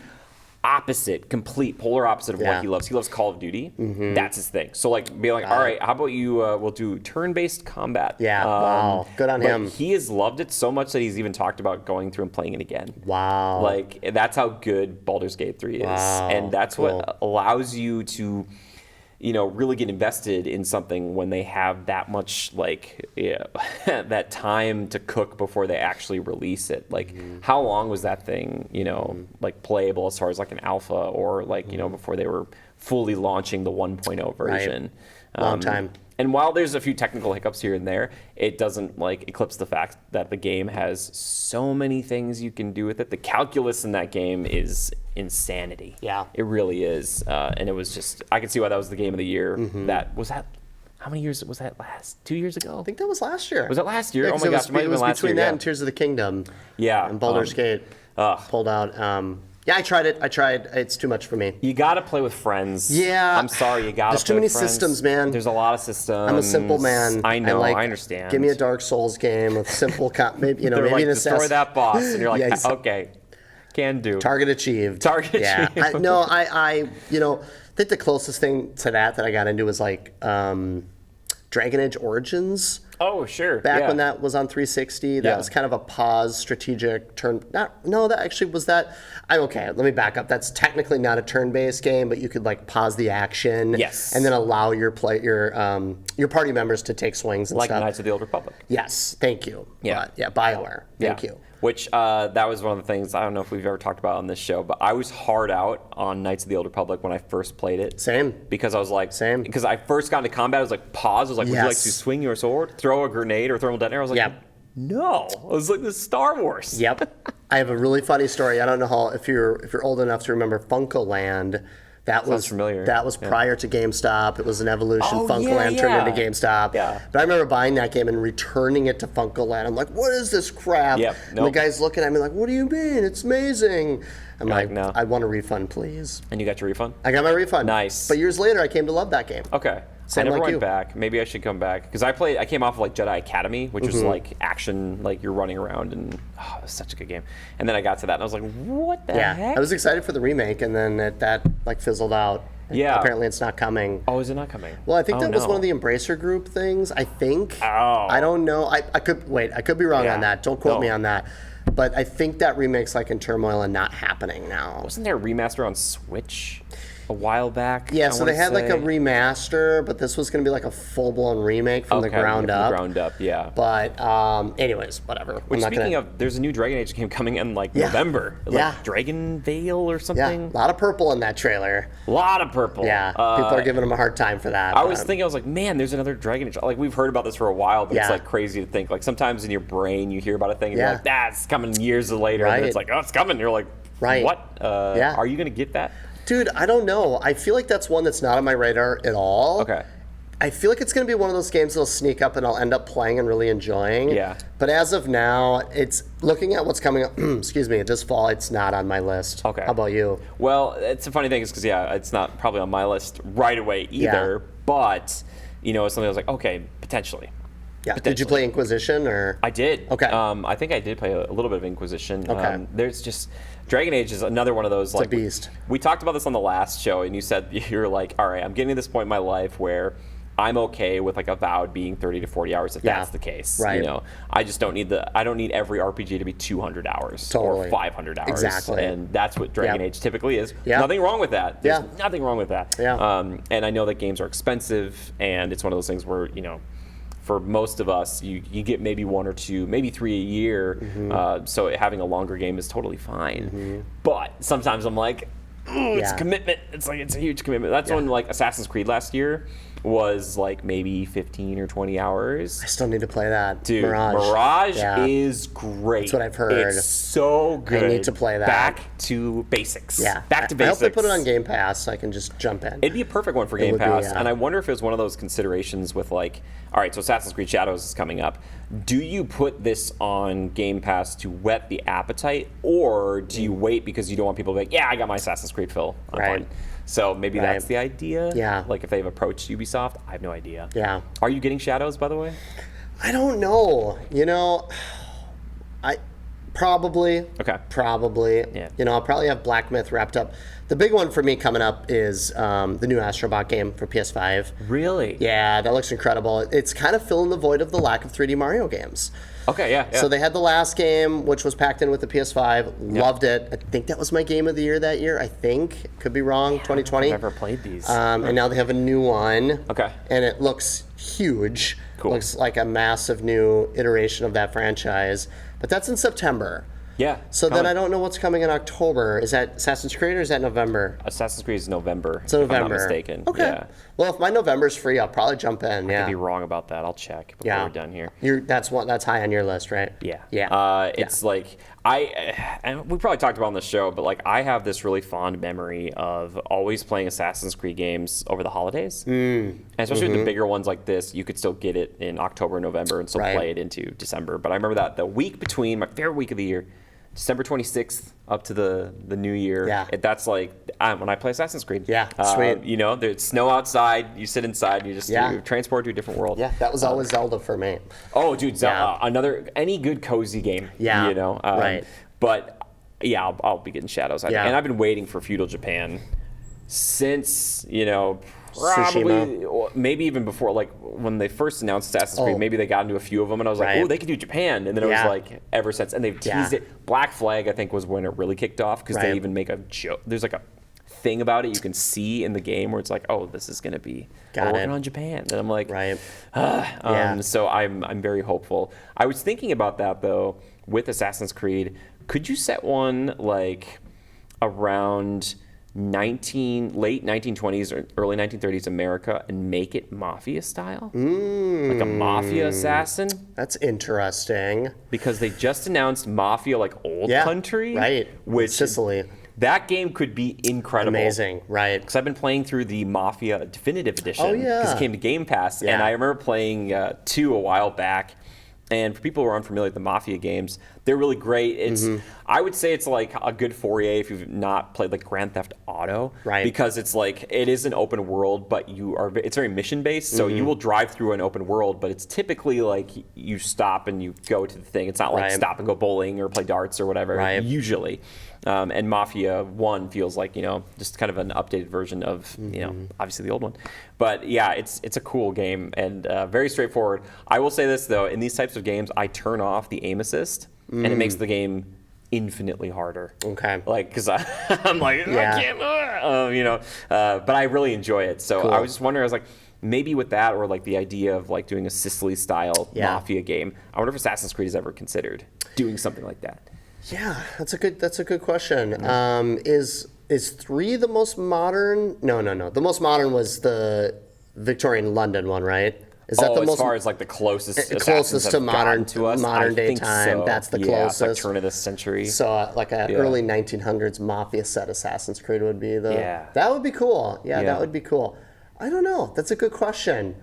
complete polar opposite of Yeah. what he loves. He loves Call of Duty. That's his thing. So like, being like, all right, how about you? We'll do turn-based combat. Yeah, wow. Good on but him. He has loved it so much that he's even talked about going through and playing it again. Wow. Like, that's how good Baldur's Gate 3 is. Wow, And that's cool. what allows you to, really get invested in something when they have that much, that time to cook before they actually release it. Like, how long was that thing, playable as far as like an alpha or before they were fully launching the 1.0 version? Long time. And while there's a few technical hiccups here and there, it doesn't eclipse the fact that the game has so many things you can do with it. The calculus in that game is insanity. Yeah. It really is. And it was just, I can see why that was the game of the year. How many years was that last? 2 years ago? I think that was last year. Was it last year? Yeah, Oh 'cause my it gosh, was, it might have was been last between year. that Yeah. and Tears of the Kingdom. Yeah, And Baldur's Gate pulled out. Yeah, I tried it. It's too much for me. You got to play with friends. Yeah. I'm sorry, you got to There's play too many with friends. systems, man. There's a lot of systems. I'm a simple man. I know, like, I understand. Give me a Dark Souls game with simple, maybe They're maybe like, an destroy assassin. that boss. And you're like, Yeah, he's- okay, can do. Target achieved. Target yeah. achieved. I think the closest thing to that I got into was Dragon Age Origins. Oh, sure. Back when that was on 360, that was kind of a pause strategic turn. That actually was that. I'm okay. Let me back up. That's technically not a turn-based game, but you could pause the action, Yes. and then allow your party members to take swings and like stuff. Knights of the Old Republic. Yes, thank you. Yeah. But, BioWare. Thank you. Which that was one of the things, I don't know if we've ever talked about on this show, but I was hard out on Knights of the Old Republic when I first played it. Same. Because I was like, Same. Because I first got into combat, I was like, pause. I was like, would you like to swing your sword, throw a grenade, or thermal detonator? I was like, Yep. no. I was like, this is Star Wars. Yep. I have a really funny story. I don't know if you're old enough to remember Funkoland. That was familiar. That was prior to GameStop. It was an evolution. Oh, Funkoland yeah, turned yeah. into GameStop. Yeah. But I remember buying that game and returning it to Funkoland. I'm like, what is this crap? Yep. And the Nope. guy's looking at me like, what do you mean? It's amazing. I'm like, no. I want a refund, please. And you got your refund? I got my refund. Nice. But years later, I came to love that game. Okay. Same I never like went you. back. Maybe I should come back because I came off of Jedi Academy, which was like action, like you're running around, and it was such a good game. And then I got to that, and I was like, what the heck? I was excited for the remake, and then that fizzled out. Yeah. Apparently, it's not coming. Oh, is it not coming? Well, I think Oh, that was no. one of the Embracer Group things. I think. Oh. I don't know. I could be wrong Yeah. on that. Don't quote No. me on that. But I think that remake's in turmoil and not happening now. Wasn't there a remaster on Switch a while back? Yeah, I so they wanna had a say? remaster, but this was going to be a full-blown remake from the ground from up. the ground up, yeah. But anyways, whatever. Which, speaking of, there's a new Dragon Age game coming in November. Yeah. Dragon Veil or yeah, something. a lot of purple in that trailer. A lot of purple. Yeah, people are giving them a hard time for that. I was thinking, I was like, man, there's another Dragon Age. We've heard about this for a while, but Yeah. it's crazy to think. Sometimes in your brain, you hear about a thing, and Yeah. you're like, that's coming years later. Right. And it's like, oh, it's coming. You're like, Right. what? Yeah. Are you going to get that? Dude, I don't know. I feel like that's one that's not on my radar at all. Okay. I feel like it's going to be one of those games that'll sneak up and I'll end up playing and really enjoying. Yeah. But as of now, it's looking at what's coming up, excuse me, this fall, it's not on my list. Okay. How about you? Well, it's a funny thing is because, it's not probably on my list right away either. Yeah. But, it's something I was like, okay, potentially. Yeah. Did you play Inquisition or? I did. Okay. I think I did play a little bit of Inquisition. Okay. There's just Dragon Age is another one of those It's a beast. We talked about this on the last show, and you said you're like, all right, I'm getting to this point in my life where I'm okay with like Avowed being 30 to 40 hours if that's the case. Right. I just don't need every RPG to be 200 hours Totally. or 500 hours. Exactly. And that's what Dragon Age typically is. Yeah. Nothing wrong with that. There's Yeah. nothing wrong with that. Yeah. And I know that games are expensive, and it's one of those things where, for most of us, you get maybe 1 or 2, maybe 3 a year. So having a longer game is totally fine. But sometimes I'm like, it's a commitment. It's a huge commitment. That's when like Assassin's Creed last year was like maybe 15 or 20 hours. I still need to play that. Dude, Mirage is great. That's what I've heard. It's so good. I need to play that. Back to basics. Yeah. Back to I basics. hope they put it on Game Pass so I can just jump in. It'd be a perfect one for Game would be, Pass. yeah. And I wonder if it was one of those considerations with like, all right, so Assassin's Creed Shadows is coming up. Do you put this on Game Pass to whet the appetite, or do you wait because you don't want people to be like, yeah, I got my Assassin's Creed fill. I'm fine. So maybe that's the idea. Yeah. Like if they've approached Ubisoft, I have no idea. Yeah. Are you getting Shadows, by the way? I don't know. I probably. Okay. Probably. Yeah. I'll probably have Black Myth wrapped up. The big one for me coming up is the new Astrobot game for PS5. Really? Yeah, that looks incredible. It's kind of filling the void of the lack of 3D Mario games. Okay, yeah. So they had the last game, which was packed in with the PS5. Loved it. I think that was my game of the year that year. I think. Could be wrong. 2020. I've never played these. And now they have a new one. Okay. And it looks huge. Cool. Looks like a massive new iteration of that franchise. But that's in September. Yeah. So then I don't know what's coming in October. Is that Assassin's Creed or is that November? Assassin's Creed is November. It's November. If I'm not mistaken. Okay. Yeah. Well, if my November's free, I'll probably jump in. I could be wrong about that. I'll check before we're done here. That's high on your list, right? Yeah. Yeah. It's like and we probably talked about on the show, but like I have this really fond memory of always playing Assassin's Creed games over the holidays. And especially with the bigger ones like this, you could still get it in October, November, and still play it into December. But I remember that the week between my favorite week of the year, December 26th up to the new year. Yeah. That's like when I play Assassin's Creed. Yeah, sweet. There's snow outside. You sit inside. And you just you transport to a different world. Yeah, that was always Zelda for me. Oh, dude, any good cozy game. Yeah, right. But yeah, I'll be getting Shadows. And I've been waiting for Feudal Japan since probably Tsushima. maybe even before, like when they first announced Assassin's Creed, maybe they got into a few of them, and I was like, oh, they could do Japan, and then it was like ever since, and they've teased it. Black Flag, I think, was when it really kicked off because they even make a joke. There's like a thing about it you can see in the game where it's like, oh, this is gonna be working on Japan, and I'm like, so I'm very hopeful. I was thinking about that though with Assassin's Creed. Could you set one like around late 1920s or early 1930s America and make it mafia style? Like a mafia assassin? That's interesting. Because they just announced Mafia like Old Country. Right. Which Sicily. That game could be incredible. Amazing, right. Because I've been playing through the Mafia Definitive Edition. Oh, yeah. Because it came to Game Pass. And I remember playing 2 a while back. And for people who are unfamiliar with the Mafia games, they're really great. It's I would say it's like a good foray if you've not played like Grand Theft Auto, right? Because it's like it is an open world, but it's very mission based. So you will drive through an open world, but it's typically like you stop and you go to the thing. It's not like stop and go bowling or play darts or whatever. Right. Usually, and Mafia 1 feels like just kind of an updated version of obviously the old one. But yeah, it's a cool game and very straightforward. I will say this though, in these types of games, I turn off the aim assist, and it makes the game infinitely harder. Okay. Like, because I'm like, I can't, but I really enjoy it. So I was just wondering, I was like, maybe with that, or like the idea of like doing a Sicily style Mafia game. I wonder if Assassin's Creed has ever considered doing something like that. Yeah, that's a good question. Is 3 the most modern? No. The most modern was the Victorian London one, right? Is that the as most far as like the closest to modern to us, modern day time? So. That's the It's closest. like turn of the century. So like an early 1900s Mafia set Assassin's Creed would be the. Yeah. That would be cool. Yeah, that would be cool. I don't know. That's a good question.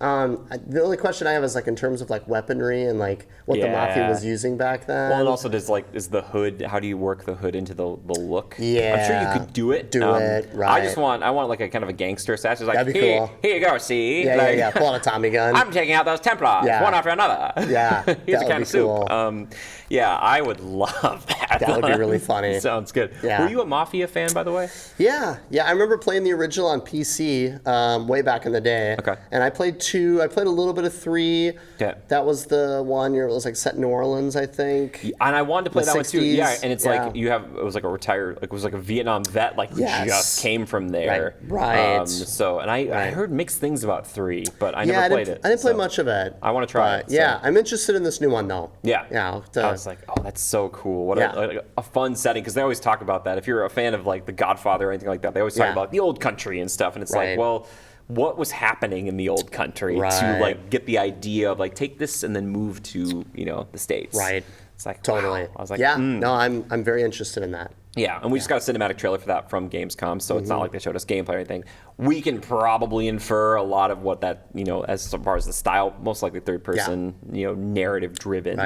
The only question I have is like in terms of like weaponry and like what the Mafia was using back then. Well, and also is the hood, how do you work the hood into the look? Yeah. I'm sure you could do it. Right. I want like a kind of a gangster assassin. Like, That'd be cool. Here you go, see? Yeah, pull out a Tommy gun. I'm taking out those Templars, one after another. Yeah, Here's that a would can be of soup. cool. Yeah, I would love that. That would be really funny. Sounds good. Yeah. Were you a Mafia fan, by the way? Yeah. I remember playing the original on PC way back in the day. Okay. And I played 2. I played a little bit of 3. Yeah. That was the one it was like set in New Orleans, I think. And I wanted to play The that one too. 60s. Yeah, and it's Yeah. like it was like a retired, like it was like a Vietnam vet, like who just came from there. Right. And I heard mixed things about 3, but I never played it. I didn't play much of it. I want to try it. Yeah, I'm interested in this new one though. Yeah. Yeah. I was like, oh, that's so cool. What a fun setting, because they always talk about that. If you're a fan of like The Godfather or anything like that, they always talk about the old country and stuff. And it's like, well, what was happening in the old country to like get the idea of like take this and then move to, the States. Right. It's like, totally. Wow. I was like, no, I'm very interested in that. Yeah, and we just got a cinematic trailer for that from Gamescom, so it's not like they showed us gameplay or anything. We can probably infer a lot of what that, as far as the style, most likely third person, narrative driven,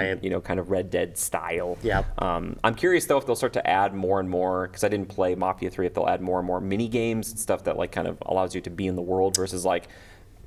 kind of Red Dead style. Yeah. I'm curious though if they'll start to add more and more, because I didn't play Mafia 3, if they'll add more and more mini games and stuff that like kind of allows you to be in the world versus like,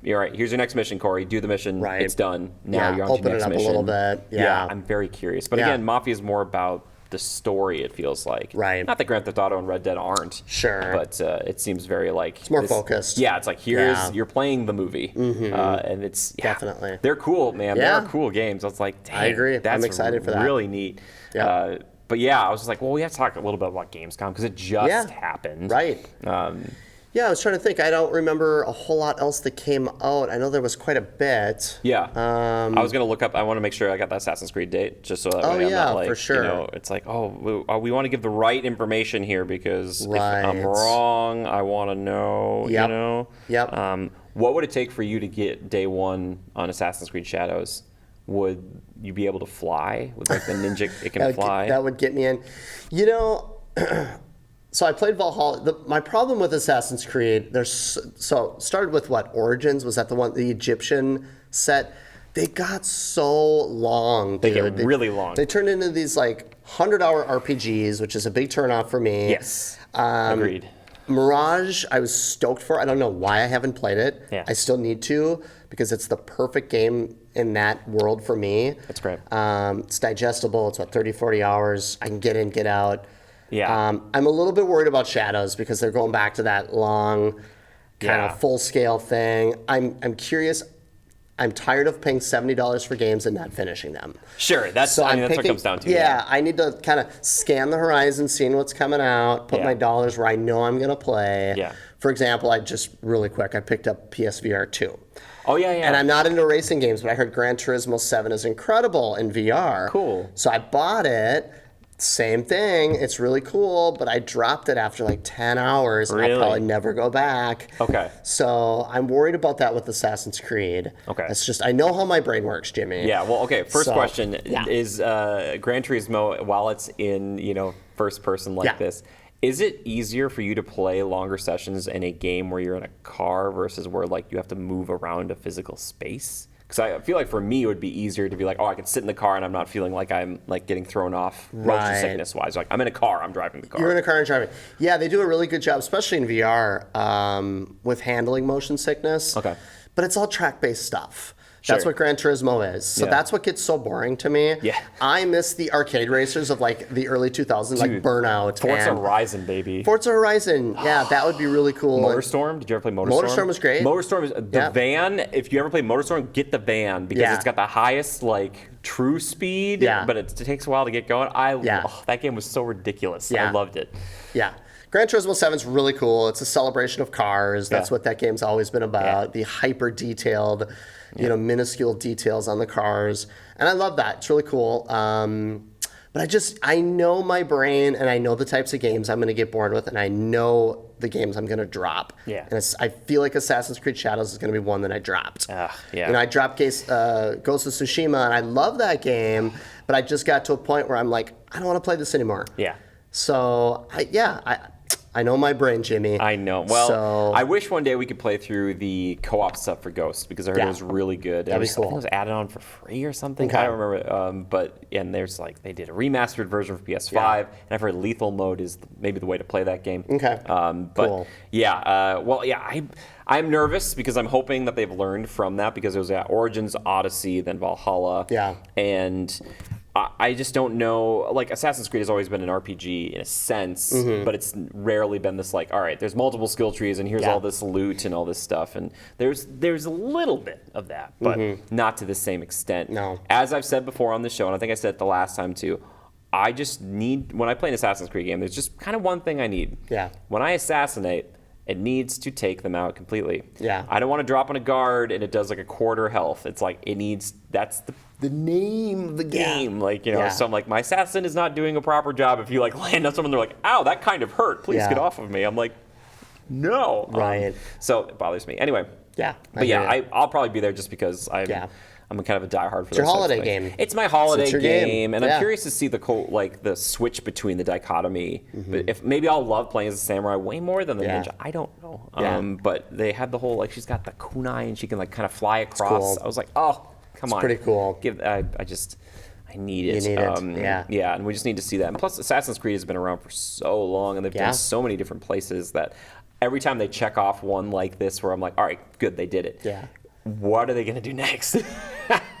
all right, here's your next mission, Corey. Do the mission. Right. It's done. Now you're on to your next mission. Open it up a little bit. Yeah. I'm very curious. But again, Mafia is more about the story, it feels like. Right. Not that Grand Theft Auto and Red Dead aren't. Sure. But it seems very like... It's more focused. Yeah, it's like, you're playing the movie. And it's... Yeah, definitely. They're cool, man. Yeah. They're cool games. I was like, dang. I agree. That's I'm excited for that. Really neat. Yeah. But yeah, I was just like, well, we have to talk a little bit about Gamescom, because it just happened. Right. Yeah, I was trying to think. I don't remember a whole lot else that came out. I know there was quite a bit. Yeah. I was going to look up, I want to make sure I got the Assassin's Creed date, just so that way I'm not like, for sure. It's like, we want to give the right information here, because if I'm wrong, I want to know, Yep. What would it take for you to get day one on Assassin's Creed Shadows? Would you be able to fly? With like the ninja, it can fly? That would get me in. So I played Valhalla. My problem with Assassin's Creed, started with what? Origins? Was that the Egyptian set? They got so long, dude. They get really long. They turned into these like 100-hour RPGs, which is a big turnoff for me. Yes, agreed. Mirage, I was stoked for. I don't know why I haven't played it. Yeah. I still need to, because it's the perfect game in that world for me. That's great. It's digestible. It's 30, 40 hours. I can get in, get out. Yeah. I'm a little bit worried about Shadows, because they're going back to that long, kind of full-scale thing. I'm curious. I'm tired of paying $70 for games and not finishing them. Sure, that's what it comes down to. Yeah, I need to kind of scan the horizon, seeing what's coming out, put my dollars where I know I'm going to play. Yeah. For example, I picked up PSVR 2. Oh, yeah. And I'm not into racing games, but I heard Gran Turismo 7 is incredible in VR. Cool. So I bought it. Same thing. It's really cool, but I dropped it after like 10 hours. Really? I'll probably never go back. Okay. So I'm worried about that with Assassin's Creed. Okay. It's just, I know how my brain works, Jimmy. Yeah, well, okay. First question is Gran Turismo, while it's in, first person like this, is it easier for you to play longer sessions in a game where you're in a car versus where like you have to move around a physical space? Because I feel like for me it would be easier to be like, I can sit in the car and I'm not feeling like I'm like getting thrown off motion sickness wise. Like I'm in a car, I'm driving the car. You're in a car and driving. Yeah, they do a really good job, especially in VR, with handling motion sickness. Okay. But it's all track-based stuff. That's what Gran Turismo is. So that's what gets so boring to me. Yeah. I miss the arcade racers of like the early 2000s, like Burnout. Forza Horizon, baby. Forza Horizon. Yeah, that would be really cool. Motorstorm. Did you ever play Motorstorm? Motorstorm was great. Motorstorm is the van. If you ever play Motorstorm, get the van, because it's got the highest like true speed. But it takes a while to get going. That game was so ridiculous. I loved it. Yeah. Gran Turismo 7 is really cool. It's a celebration of cars. That's what that game's always been about. The hyper detailed, minuscule details on the cars. And I love that. It's really cool. But I know my brain, and I know the types of games I'm going to get bored with, and I know the games I'm going to drop. Yeah. And I feel like Assassin's Creed Shadows is going to be one that I dropped. I dropped Ghost of Tsushima, and I love that game, but I just got to a point where I'm like, I don't want to play this anymore. Yeah. So, I know my brain, Jimmy. I know. Well, So- I wish one day we could play through the co-op stuff for Ghost because I heard it Yeah. was really good. That'd be I think cool. it was added on for free or something. Okay. I don't remember. And there's like they did a remastered version for PS5, and I've heard lethal mode is maybe the way to play that game. Okay. But Cool. yeah, I'm nervous because I'm hoping that they've learned from that because it was Origins, Odyssey, then Valhalla. Yeah. And I just don't know. Like Assassin's Creed has always been an RPG in a sense, but it's rarely been this like, all right, there's multiple skill trees and here's Yeah. all this loot and all this stuff, and there's a little bit of that, but not to the same extent. No. As I've said before on the show, and I think I said it the last time too, I just need when I play an Assassin's Creed game, there's just kind of one thing I need. Yeah. When I assassinate, it needs to take them out completely. Yeah. I don't want to drop on a guard and it does like a quarter health. It's like it needs. That's the name of the game. Like, you know, Yeah. so I'm like, my assassin is not doing a proper job. If you like land on someone, they're like, ow, that kind of hurt. Please Yeah. get off of me. I'm like, no. Right. So it bothers me. Anyway. Yeah, But hear yeah, ya. I'll probably be there just because I'm kind of a diehard for your those types of holiday things. game. It's my holiday It's your game, game. and Yeah. I'm curious to see the switch between the dichotomy. Mm-hmm. But if maybe I'll love playing as a samurai way more than the Yeah. ninja. I don't know. Yeah. But they had the whole like she's got the kunai and she can like kind of fly across. cool. I was like, oh, come on, pretty cool. I need it. You need it, yeah. Yeah, and we just need to see that. And plus, Assassin's Creed has been around for so long, and they've Yeah. done so many different places that every time they check off one like this, where I'm like, all right, good, they did it. Yeah. What are they going to do next?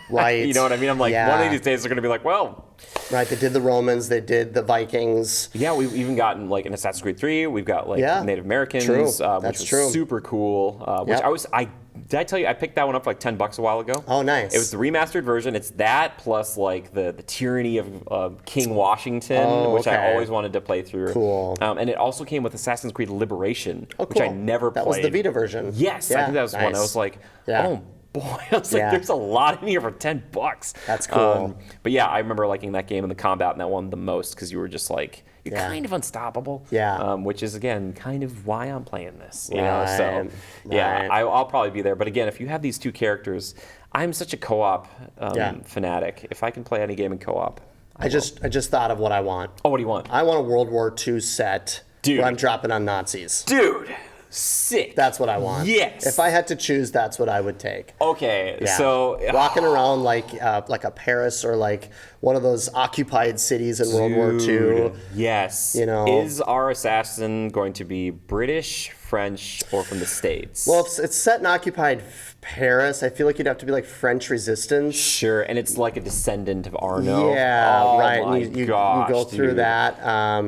Right. You know what I mean? I'm like, Yeah. one of these days they're going to be like, well, Right, they did the Romans, they did the Vikings. yeah, we've even gotten like in Assassin's Creed 3, we've got like Yeah. Native Americans, True. which That's was true. super cool. Which Yep. did I tell you I picked that one up for like $10 a while ago? Oh, nice. It was the remastered version. It's that plus like the tyranny of King Washington, Oh, which I okay. always wanted to play through. Cool. And it also came with Assassin's Creed Liberation, Oh, which I cool. never played. That was the Vita version. Yes, I Yeah, think that was the one. I nice. was like, Yeah. oh boy, I was like, Yeah. there's a lot in here for $10. That's cool. But yeah, I remember liking that game and the combat in that one the most because you were just like, you're Yeah. kind of unstoppable. Yeah. Which is again kind of why I'm playing this. You know, Right, so yeah, right. I'll probably be there. But again, if you have these two characters, I'm such a co-op fanatic. If I can play any game in co-op, I just thought of what I want. oh, what do you want, I want a World War II set Dude. where I'm dropping on Nazis. dude? Sick. That's what I want. Yes. If I had to choose, that's what I would take. Okay, Yeah. so walking around like a Paris or like one of those occupied cities in World War II. Dude, yes. You know. Is our assassin going to be British, French, or from the States? Well, if it's set in occupied Paris, I feel like you'd have to be like French resistance. sure, and it's like a descendant of Arno. Yeah, oh, right. My And you gosh, go through dude. that.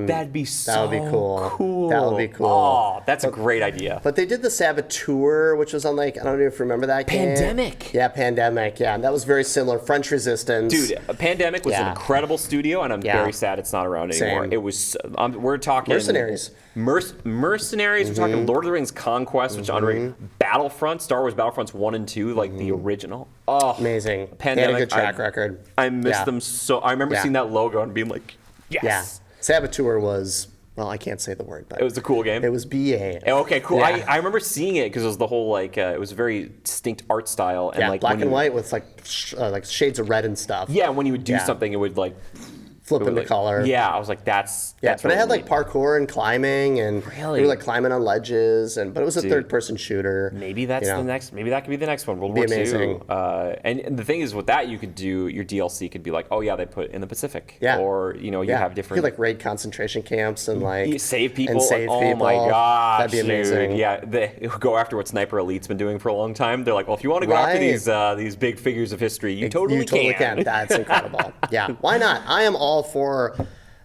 That'd be so That would be cool. That would be cool. Oh, that's a great idea. But they did the Saboteur, which was on like, I don't know if you remember that game. Pandemic. Yeah, Pandemic. Yeah, and that was very similar. French resistance. Dude, Pandemic was an Yeah. incredible studio, and I'm Yeah. very sad it's not around anymore. Same. It was. We're talking Mercenaries. Mercenaries. We're talking Lord of the Rings Conquest, which under Battlefront, Star Wars Battlefronts 1 and 2, like the original. Oh, Amazing. Pandemic. They had a good track record. I miss Yeah. them so. I remember Yeah. seeing that logo and being like, yes. Yeah. Saboteur was, well, I can't say the word, but It was a cool game. it was BA. Okay, cool. Yeah. I remember seeing it because it was the whole like it was a very distinct art style and Yeah, like black when and you- white with like shades of red and stuff. Yeah, when you would do Yeah. something, it would like Flip it would, into like- color. Yeah, I was like, that's Yeah, that's but it really had like neat. parkour and climbing, and Really? we were like climbing on ledges, but it was a Dude. third-person shooter. Maybe that's you know. the next. Maybe that could be the next one. World Be War II. amazing. And the thing is, with that, you could do your DLC could be like, oh yeah, they put in the Pacific. Yeah. Or you know, you Yeah, have you different. could like raid concentration camps and like you save people. And save like, people. Oh my gosh, that'd be amazing. Dude. Yeah, they go after what Sniper Elite's been doing for a long time. They're like, well, if you want to go after Right. these big figures of history, you totally you totally can. can. That's incredible. Yeah, why not? I am all for.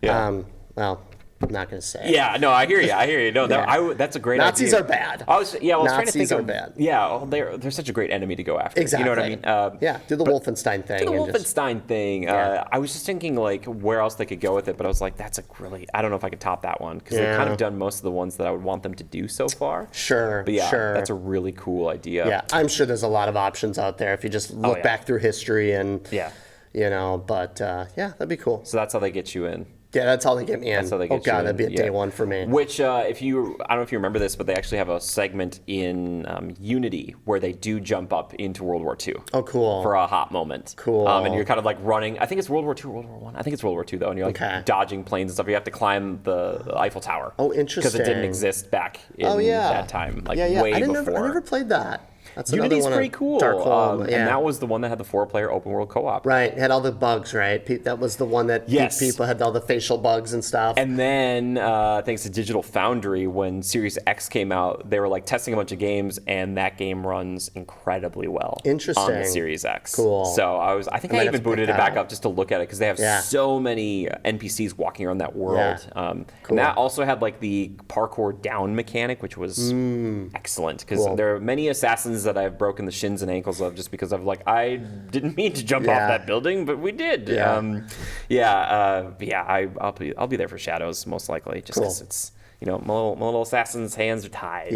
Yeah. Well, I'm not going to say. Yeah, no, I hear you. I hear you. No, that's a great Nazis idea. are bad. I was trying to Nazis think are of, bad. Yeah, well, they're such a great enemy to go after. Exactly. You know what I mean? Yeah, do the Wolfenstein thing. The and just- Wolfenstein thing. Yeah. I was just thinking like where else they could go with it, but I was like, that's a really. I don't know if I could top that one because they've kind Yeah. of done most of the ones that I would want them to do so far. Sure, But yeah, sure. that's a really cool idea. Yeah, I'm sure there's a lot of options out there if you just look yeah. back through history and. Yeah. You know, but yeah, that'd be cool. So that's how they get you in. Yeah, that's how they get me in. That's how they get oh god, you in, that'd be a day one for me. Which, if you, I don't know if you remember this, but they actually have a segment in Unity where they do jump up into World War II. Oh, cool. For a hot moment. Cool. And you're kind of like running. I think it's World War II or World War I. I think it's World War II though, and you're like dodging planes and stuff. You have to climb the Eiffel Tower. Oh, interesting. Because it didn't exist back in that time, like way before. I never played that. That's Unity's pretty cool. And that was the one that had the 4-player open world co-op. Right, it had all the bugs, right? That was the one that people had all the facial bugs and stuff. And then, thanks to Digital Foundry, when Series X came out, they were like testing a bunch of games, and that game runs incredibly well. Interesting. On the Series X. Cool. So I think I even booted it back up just to look at it because they have so many NPCs walking around that world. And that also had like the parkour down mechanic, which was excellent because there are many assassins that I've broken the shins and ankles of just because of like I didn't mean to jump off that building, but we did. I'll be there for Shadows most likely, just because it's my little assassin's hands are tied.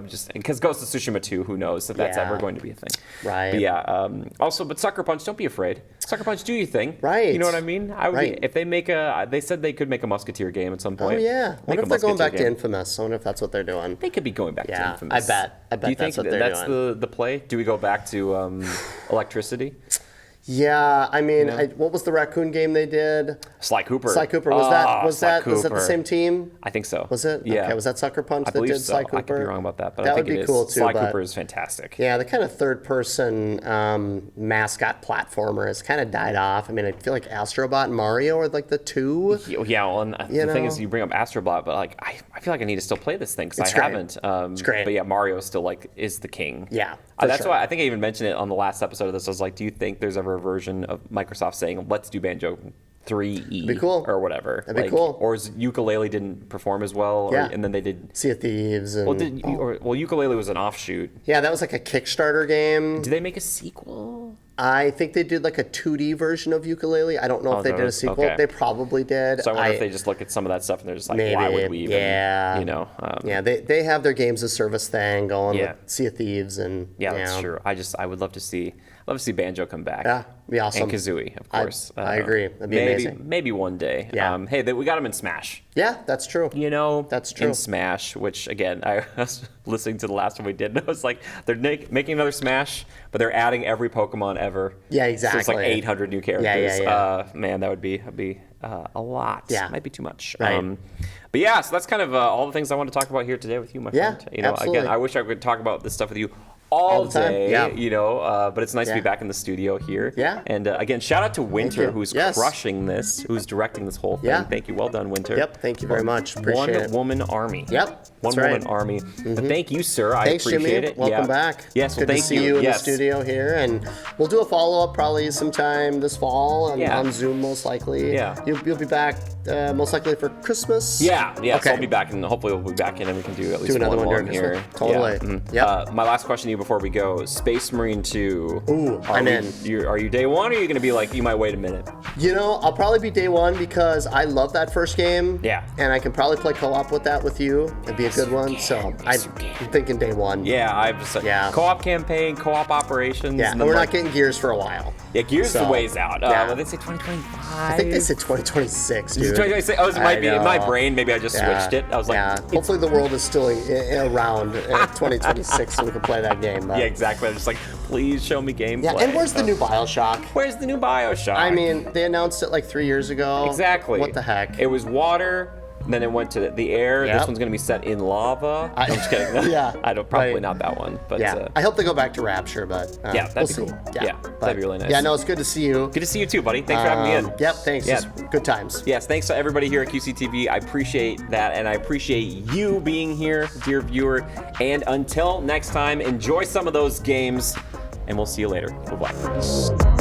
Just because Ghost of Tsushima 2, who knows if that's ever going to be a thing. Right. But also, but Sucker Punch, don't be afraid. Sucker Punch, do your thing. Right. You know what I mean? I would be, if they make they said they could make a Musketeer game at some point. Oh yeah. I wonder if they're going back to Infamous. I wonder if that's what they're doing. They could be going back to Infamous. I bet do you that's think what they're that's doing. the play? Do we go back to Electricity? Yeah, I mean, what was the raccoon game they did? Sly Cooper. Sly Cooper. Was that the same team? I think so. Was it? Yeah. Okay, was that Sucker Punch I that believe did so. Sly Cooper? I could be wrong about that, but that I think would be it is. cool too. Sly Cooper is fantastic. Yeah, the kind of third-person mascot platformer has kind of died off. I mean, I feel like Astrobot and Mario are like the two. Yeah, well, and the thing is, you bring up Astrobot, but like I feel like I need to still play this thing because I haven't. It's great. But yeah, Mario still like is the king. Yeah, that's why I think I even mentioned it on the last episode of this. I was like, do you think there's ever a version of Microsoft saying, let's do Banjo 3E be cool. or whatever? That'd be cool. Or Ukulele didn't perform as well, and then they did Sea of Thieves. And, Ukulele was an offshoot. Yeah, that was like a Kickstarter game. Did they make a sequel? I think they did like a 2D version of Ukulele. I don't know if they did a sequel. Okay. They probably did. So I wonder if they just look at some of that stuff and they're just like, maybe, why would we even, they have their games as service thing going with Sea of Thieves and that's true. I would love to see Banjo come back. Yeah, be awesome. And Kazooie, of course. I agree. That'd be amazing. Maybe one day. Yeah. We got them in Smash. Yeah, that's true. That's true. In Smash, which again, I was listening to the last one we did, and I was like, they're making another Smash, but they're adding every Pokemon ever. Yeah, exactly. So it's like 800 new characters. Yeah. Man, that would be a lot. Yeah. Might be too much. Right. But yeah, so that's kind of all the things I want to talk about here today with you, my friend. Absolutely. Again, I wish I could talk about this stuff with you all the time. day, but it's nice to be back in the studio here. Yeah. And again, shout out to Winter, who's crushing this, who's directing this whole thing. Yeah. Thank you. Well done, Winter. Yep. Thank you very much. Appreciate it. One-woman army. Yep. One-woman army. But thank you, sir. Thanks, I appreciate Jimmy. it. Welcome back. Yes, well, good thank to see you in the Yes. studio here, and we'll do a follow-up probably sometime this fall on Zoom most likely. Yeah. You'll be back most likely for Christmas. Yeah. Okay. So I'll be back, and hopefully we'll be back in, and we can do at least another one more during here. Christmas. Totally. Yeah. Yep. My last question to you before we go: Space Marine 2. Ooh, I'm in. Are you day one, or are you going to be like, you might wait a minute? I'll probably be day one because I love that first game. Yeah. And I can probably play co-op with that with you. It'd be a good one. So I'm thinking day one. Yeah, co-op campaign, co-op operations. Yeah, and we're not getting Gears for a while. Yeah, Gears is ways out. Yeah. They say 2025. I think they said 2026, dude. 2026. Oh, it might be in my brain. Maybe I just switched it. I was like, hopefully the world is still around 2026 so we can play that game. Yeah, exactly. I'm just like, please show me gameplay. Yeah, and where's the new BioShock? Where's the new BioShock? I mean, they announced it like 3 years ago. Exactly. What the heck? It was water. Then it went to the air. Yep. This one's going to be set in lava. I'm just kidding. Yeah. Probably not that one. But I hope they go back to Rapture, but that'd be cool. Yeah, that'd be really nice. Yeah, no, it's good to see you. Good to see you too, buddy. Thanks for having me in. Yep, thanks. Yeah. Good times. Yes, thanks to everybody here at QCTV. I appreciate that, and I appreciate you being here, dear viewer. And until next time, enjoy some of those games, and we'll see you later. Bye-bye.